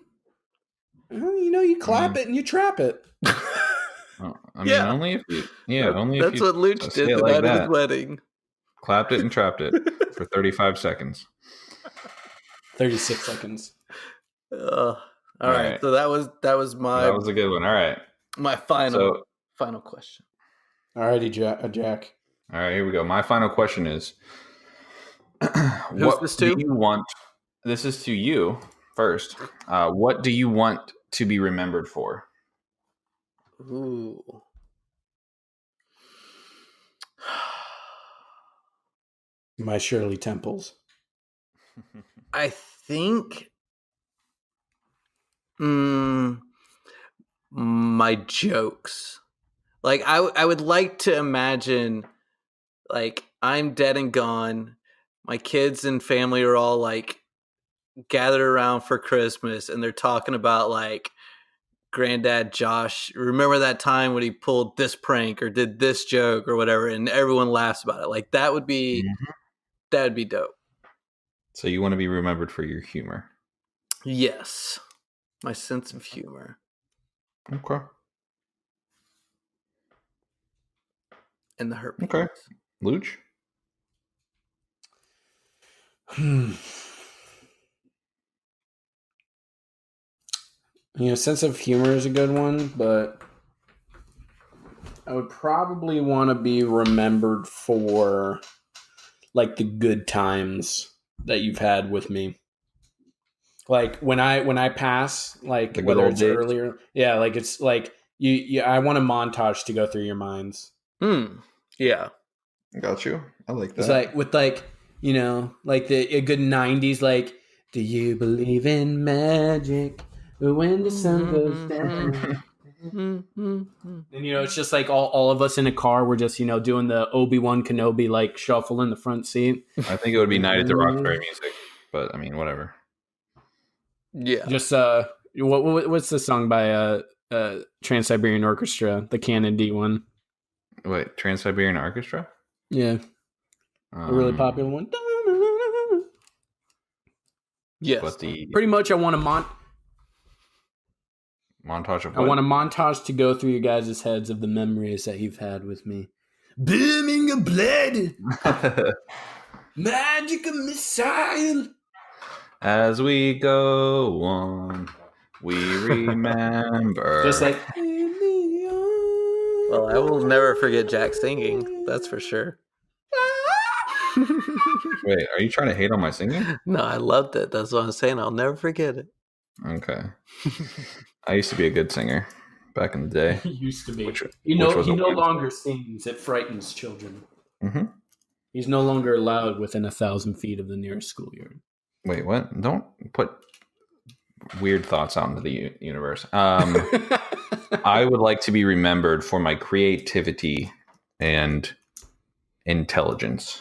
know, you clap it and you trap it. I mean, only if you. That's what Luch did the night of his wedding. Clapped it and trapped it for 35 seconds. 36 seconds. All right. So that was my. That was a good one. All right. My final question. All righty, Jack. All right, here we go. My final question is: Who's this to? Do you want? This is to you first. What do you want to be remembered for? Ooh. My Shirley Temples. I think my jokes. Like I would like to imagine like I'm dead and gone. My kids and family are all like gathered around for Christmas and they're talking about like Granddad Josh, remember that time when he pulled this prank or did this joke or whatever, and everyone laughs about it. Like that would be dope. So you want to be remembered for your humor? Yes, my sense of humor. Okay. And the hurt. Okay, Luch. You know, sense of humor is a good one, but I would probably want to be remembered for like the good times that you've had with me. Like when I pass, like The good whether old it's days? earlier, yeah, like it's like you I want a montage to go through your minds. Yeah. Got you. I like It's that. like with like like a good '90s like. Do you believe in magic? When the sun goes down. And it's just like all of us in a car. We're just doing the Obi-Wan Kenobi like shuffle in the front seat. I think it would be Night at the Roxbury Music, but I mean, whatever. Yeah. Just what's the song by Trans-Siberian Orchestra, the Canon D one? Wait, Trans-Siberian Orchestra? Yeah, a really popular one. Yes. But the Pretty much, I want a montage of I want a montage to go through your guys' heads of the memories that you've had with me. Beaming of blood, magic of missile. As we go on, we remember. Just like. Well, I will never forget Jack singing. That's for sure. Wait, are you trying to hate on my singing? No, I loved it. That's what I'm saying. I'll never forget it. Okay. I used to be a good singer back in the day. He used to be. Which He was no a Wednesday. longer sings. It frightens children. Mm-hmm. He's no longer allowed within 1,000 feet of the nearest schoolyard. Wait, what? Don't put weird thoughts out into the universe. I would like to be remembered for my creativity and intelligence.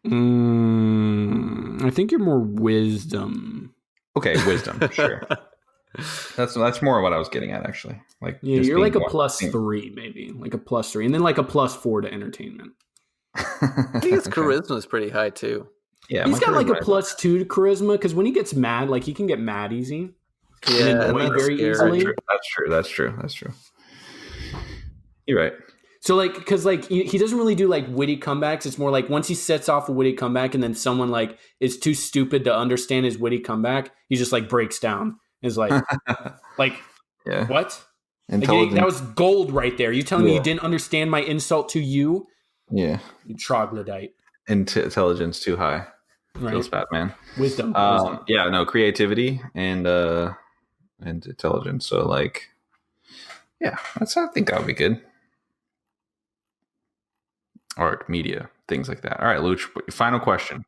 I think you're more wisdom. Okay, wisdom, sure. That's more what I was getting at, actually. Like, Yeah, just you're being like a more- +3, maybe. Like a +3. And then like a +4 to entertainment. I think his charisma is pretty high too. Yeah, He's my got like a charisma- +2 to charisma because when he gets mad, like he can get mad easy. Yeah, And and annoyed that's very scary. easily. That's true. You're right. So like, because like he doesn't really do like witty comebacks. It's more like once he sets off a witty comeback, and then someone like is too stupid to understand his witty comeback, he just like breaks down. Is like, Yeah. What? Like, Intelligence. that was gold right there. You telling me Yeah. you didn't understand my insult to you? Yeah. You troglodyte. Intelligence too high. Right? Feels bad, man. Wisdom. Yeah, no, creativity and intelligence. So like, yeah, I think that would be good. Art, media, things like that. All right, Luch, final question.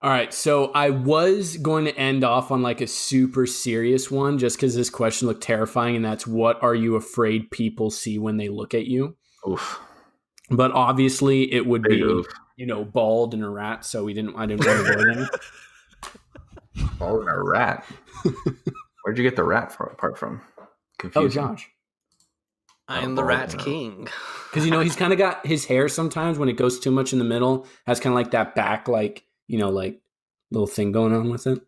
All right, so I was going to end off on like a super serious one just because this question looked terrifying, and that's what are you afraid people see when they look at you? Oof. But obviously it would Big be, oof. bald and a rat, so I didn't want to avoid him. Oh, and a rat. Where'd you get the rat part from? Oh, Confusing. Josh. I am the bald Rat and a- King. Because, he's kind of got his hair sometimes when it goes too much in the middle, has kind of like that back, like, like little thing going on with it.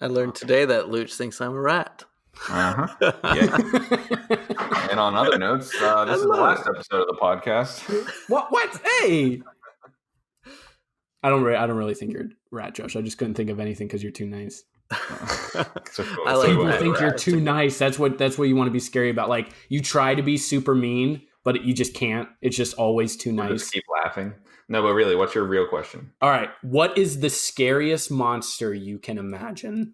I learned today that Luch thinks I'm a rat. Uh-huh. Yeah. And on other notes, this is the last episode of the podcast. What? Hey! I don't really think you're a rat, Josh. I just couldn't think of anything because you're too nice. I like People rat. think you're Rat. too nice. That's what you want to be scary about. Like you try to be super mean, but you just can't. It's just always too We'll nice. just keep laughing. No, but really, what's your real question? All right. What is the scariest monster you can imagine?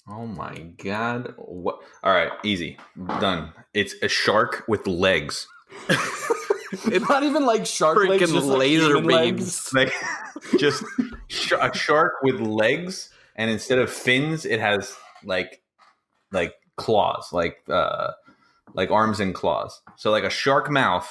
Oh my god. What? All right, easy. Done. It's a shark with legs. It's not even like shark legs, Freaking just like laser human beams. legs. Like just a shark with legs, and instead of fins, it has like claws, like arms and claws. So like a shark mouth,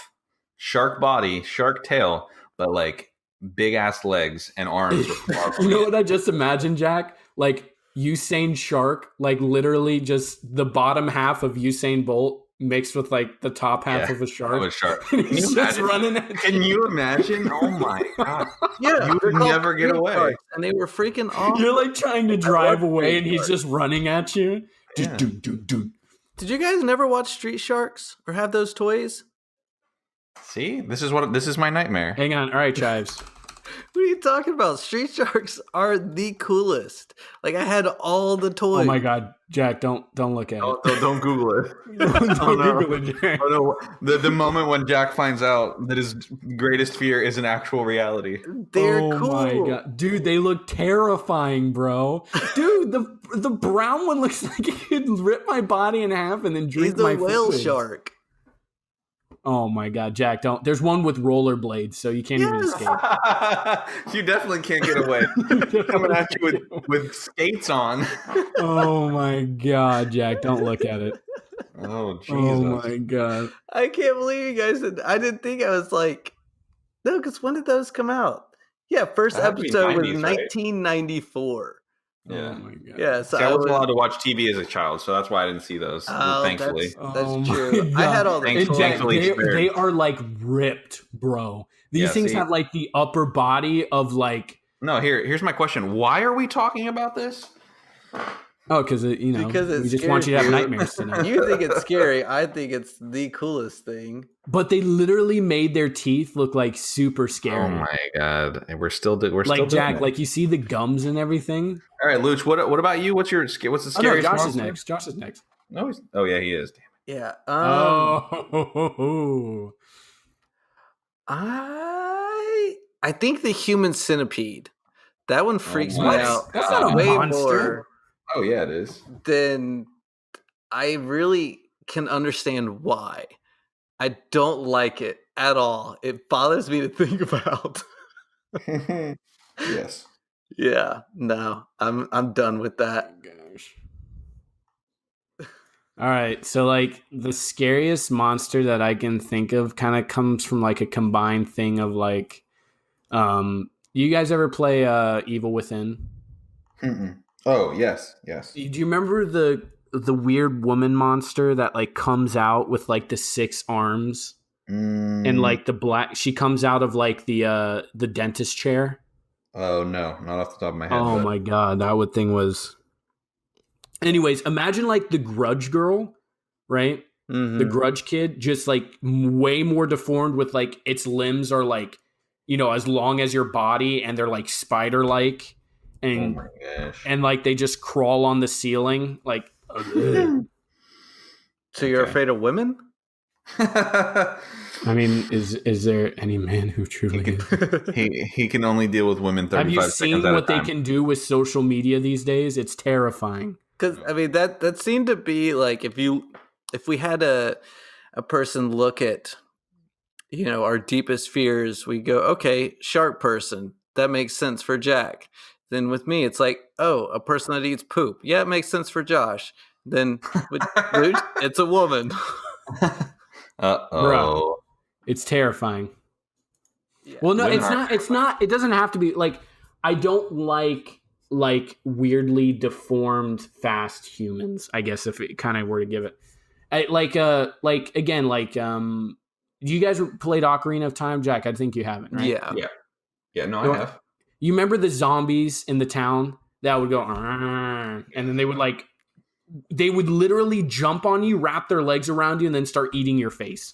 shark body, shark tail, but like big ass legs and arms with claws. You know what I just imagined, Jack? Like Usain Shark, like literally just the bottom half of Usain Bolt mixed with like the top half of a shark. Of a shark. And Can he's you just imagine? running at Can you imagine? Oh my god. Yeah, You would they're called never get street away. sharks, and they were freaking awesome. You're like trying to drive love away, street and he's sharks. just running at you. Just Yeah. do. Did you guys never watch Street Sharks or have those toys? See, this is my nightmare. Hang on. All right, Chives. What are you talking about? Street Sharks are the coolest. Like I had all the toys. Oh my god, Jack! Don't look at it. Don't Google it. Don't Google it, Jack. Oh no! The moment when Jack finds out that his greatest fear is an actual reality. They're oh cool. my god, dude! They look terrifying, bro. Dude, the brown one looks like it could rip my body in half and then drink my He's a whale fluids. shark. Oh my god, Jack! Don't. There's one with rollerblades, so you can't even escape. You definitely can't get away. Coming at you with skates on. Oh my god, Jack! Don't look at it. Oh Jesus! Oh my god! I can't believe you guys did. I didn't think I was like, no, because when did those come out? Yeah, first That had to be episode was 90s, right? 1994. Yeah. Oh my god! Yeah, so See, I wasn't allowed to watch TV as a child, so that's why I didn't see those. Thankfully, That's Oh true. my I had all Thanks, the toys. Jack. Thankfully They are like ripped, bro. These Yeah, things see. have like the upper body of like. no. Here's my question: why are we talking about this? Oh, because we Because just want you to have scary, dude. nightmares tonight. You think it's scary. I think it's the coolest thing. But they literally made their teeth look like super scary. Oh my god! And we're still like doing Jack, it. like you see the gums and everything. All right, Luch. What about you? What's the Oh no, scariest? Josh is monster? next. Josh is next. No, oh yeah, he is. Yeah. Oh, I think the human centipede. That one freaks me what? out. That's not a way monster. more Oh yeah, it is. than I really can understand why. I don't like it at all. It bothers me to think about. Yes. Yeah, no, I'm done with that. gosh. All right, so like the scariest monster that I can think of kind of comes from like a combined thing of like, you guys ever play Evil Within? Mm-mm. Oh yes. Do you remember the weird woman monster that like comes out with like the 6 arms and like the black? She comes out of like the dentist chair. Oh no, not off the top of my head. Oh but- my god, that thing was. Anyways, imagine like the Grudge girl, right? Mhm. The Grudge kid, just like way more deformed with like its limbs are like, as long as your body and they're like spider like. Oh And my gosh. and like they just crawl on the ceiling like. So you're Okay. afraid of women? I mean, is there any man who truly is? he can only deal with women 35 Have you seconds seen at what a they time. can do with social media these days? It's terrifying. Because I mean that seemed to be like if we had a person look at our deepest fears, we go, okay, shark person, that makes sense for Jack. Then with me, it's like, oh, a person that eats poop, yeah, it makes sense for Josh. Then with Luch, it's a woman. Uh-oh. Bro. It's terrifying. Yeah. Well, no, Women it's are- not. It doesn't have to be like. I don't like weirdly deformed fast humans. I guess if it kind of were to give it, you guys played Ocarina of Time, Jack? I think you haven't, right? Yeah. Yeah, no, I have. You remember the zombies in the town that would go, "Arr," and then they would literally jump on you, wrap their legs around you, and then start eating your face.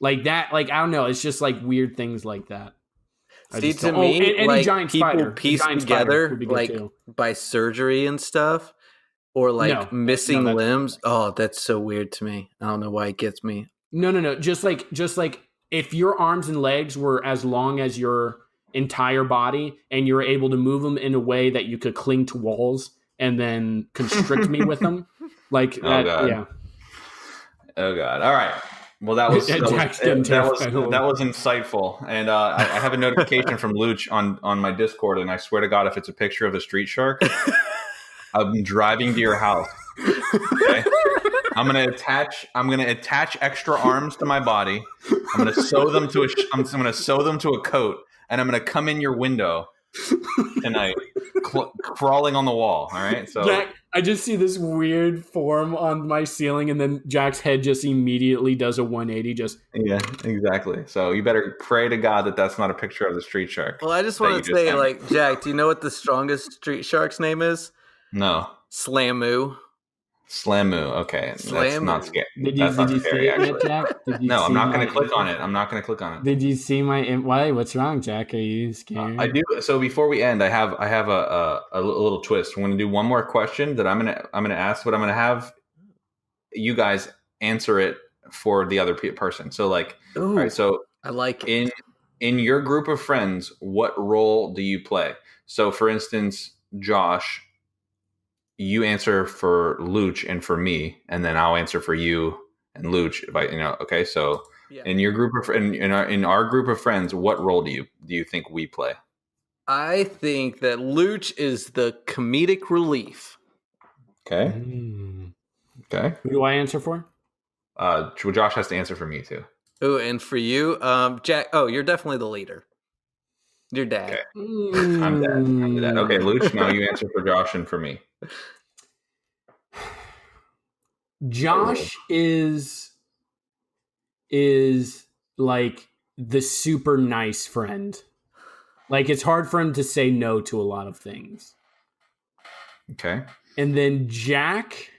Like that, like I don't know, it's just like weird things like that. I See, just to don't- me, and any like giant people spider. piece Giant spider together would be good like too. by surgery and stuff, or like No. missing No, that's- limbs. Oh, that's so weird to me. I don't know why it gets me. No. Just like if your arms and legs were as long as your entire body, and you were able to move them in a way that you could cling to walls and then constrict me with them, like Oh, that. God. Yeah. Oh God! All right. Well, that was Yeah, Jack's getting that was terrified. that was insightful, and I have a notification from Luch on my Discord, and I swear to God, if it's a picture of a street shark, I'm driving to your house. Okay? I'm gonna attach extra arms to my body. I'm gonna sew them to a coat, and I'm gonna come in your window tonight, crawling on the wall. All right. So Jack, I just see this weird form on my ceiling, and then Jack's head just immediately does a 180. Just yeah, exactly. So you better pray to God that that's not a picture of the street shark. Well, I just that want you to say, sent me. like, Jack, do you know what the strongest street shark's name is? No. Slamu. Slamu. Okay, that's not scary. Did That's not you scary, see it yet, actually. Jack? No, I'm not going to click on it. I'm not going to click on it. Did you see my? Why? What's wrong, Jack? Are you scared? I do. So before we end, I have a little twist. We're going to do one more question that I'm going to ask, but I'm going to have you guys answer it for the other person. So like, Ooh, all right. So I like it. in your group of friends, what role do you play? So for instance, Josh, you answer for Luch and for me, and then I'll answer for you and Luch. If I, okay. So in your group of in our group of friends, what role do you think we play? I think that Luch is the comedic relief. Okay. Okay. Who do I answer for? Josh has to answer for me too. Oh, and for you, Jack. Oh, you're definitely the leader. Your dad. Okay. I'm dad. Okay, Luch, now you answer for Josh and for me. Josh is like the super nice friend. Like it's hard for him to say no to a lot of things. Okay. And then Jack,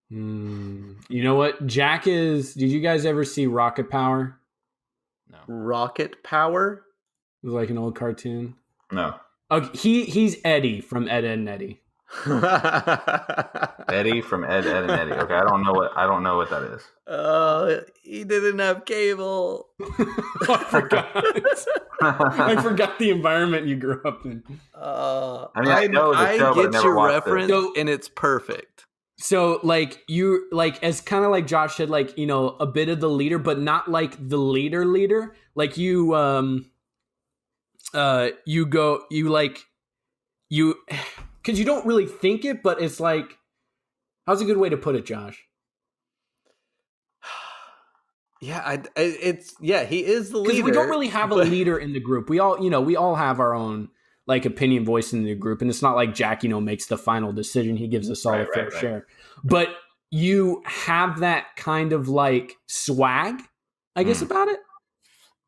you know what? Jack is. Did you guys ever see Rocket Power? No. Rocket Power? It was like an old cartoon. No. Okay, he's Eddie from Ed, Ed and Eddie. Eddie from Ed, Ed and Eddie. Okay, I don't know what that is. He didn't have cable. I forgot. I forgot the environment you grew up in. I know the show, but I get never your watched reference, it. and it's perfect. So, like, you, like, as kind of like Josh said, like, a bit of the leader, but not like the leader. Like, because you don't really think it, but it's like, how's a good way to put it, Josh? Yeah, he is the leader. Because we don't really have a leader in the group. We all have our own like opinion voice in the group, and it's not like Jack, makes the final decision. He gives us all a fair share. But you have that kind of like swag, I guess, about it.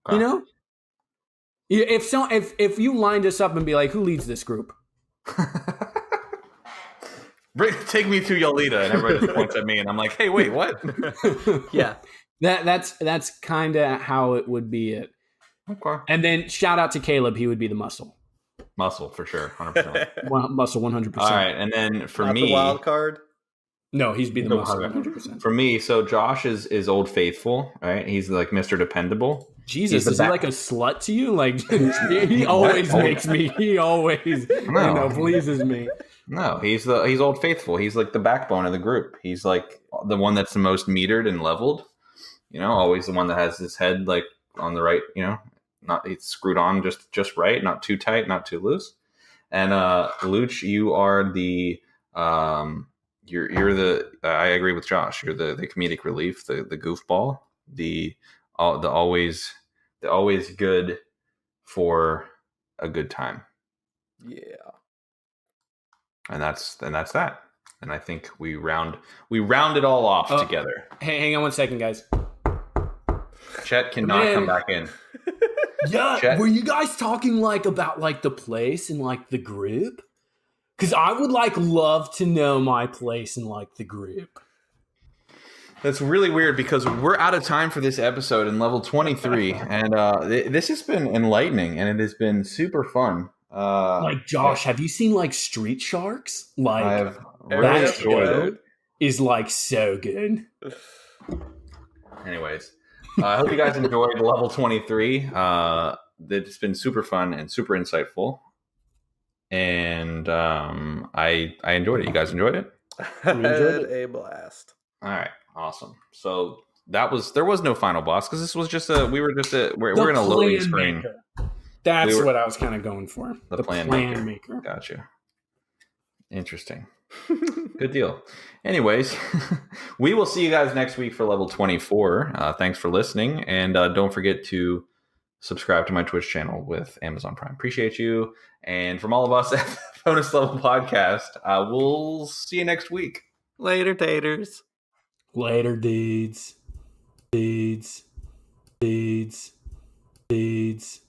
Okay. If you lined us up and be like, who leads this group? Take me to Yolita, and everybody just points at me, and I'm like, hey, wait, what? Yeah. That's kind of how it would be it. Okay. And then shout out to Caleb. He would be the muscle. Muscle for sure, 100%. Muscle 100%. All right, and then for me, the wild card. No, he's be the muscle 100%. For me, so Josh is Old Faithful, right? He's like Mr. Dependable. Jesus, is he like a slut to you? Like he always makes me. He always pleases me. No, he's Old Faithful. He's like the backbone of the group. He's like the one that's the most metered and leveled. Always the one that has his head like on the right. Not it's screwed on just right, not too tight, not too loose. And Luch, you are the you're the. I agree with Josh. You're the comedic relief, the goofball, the always good for a good time. Yeah. And that's that. And I think we round it all off together. Hey, hang on 1 second, guys. Chet cannot come back in. Yeah, Chet? Were you guys talking like about like the place and like the group? Because I would like love to know my place in like the group. That's really weird because we're out of time for this episode in level 23, and this has been enlightening and it has been super fun. Like Josh, have you seen like Street Sharks? Like I have really enjoyed it. Is like so good. Anyways, I hope you guys enjoyed level 23. It's been super fun and super insightful, and I enjoyed it. You guys enjoyed it? I enjoyed a blast. All right, awesome. So there was no final boss because this was just we're in a loading screen. Maker. That's what I was kind of going for. The plan maker. Gotcha. Interesting. Good deal. Anyways, we will see you guys next week for level 24. Thanks for listening. And don't forget to subscribe to my Twitch channel with Amazon Prime. Appreciate you. And from all of us at the Bonus Level Podcast, we'll see you next week. Later, taters. Later, deeds. Deeds. Deeds. Deeds.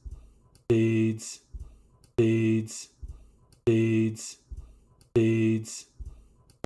fades, fades, fades, fades.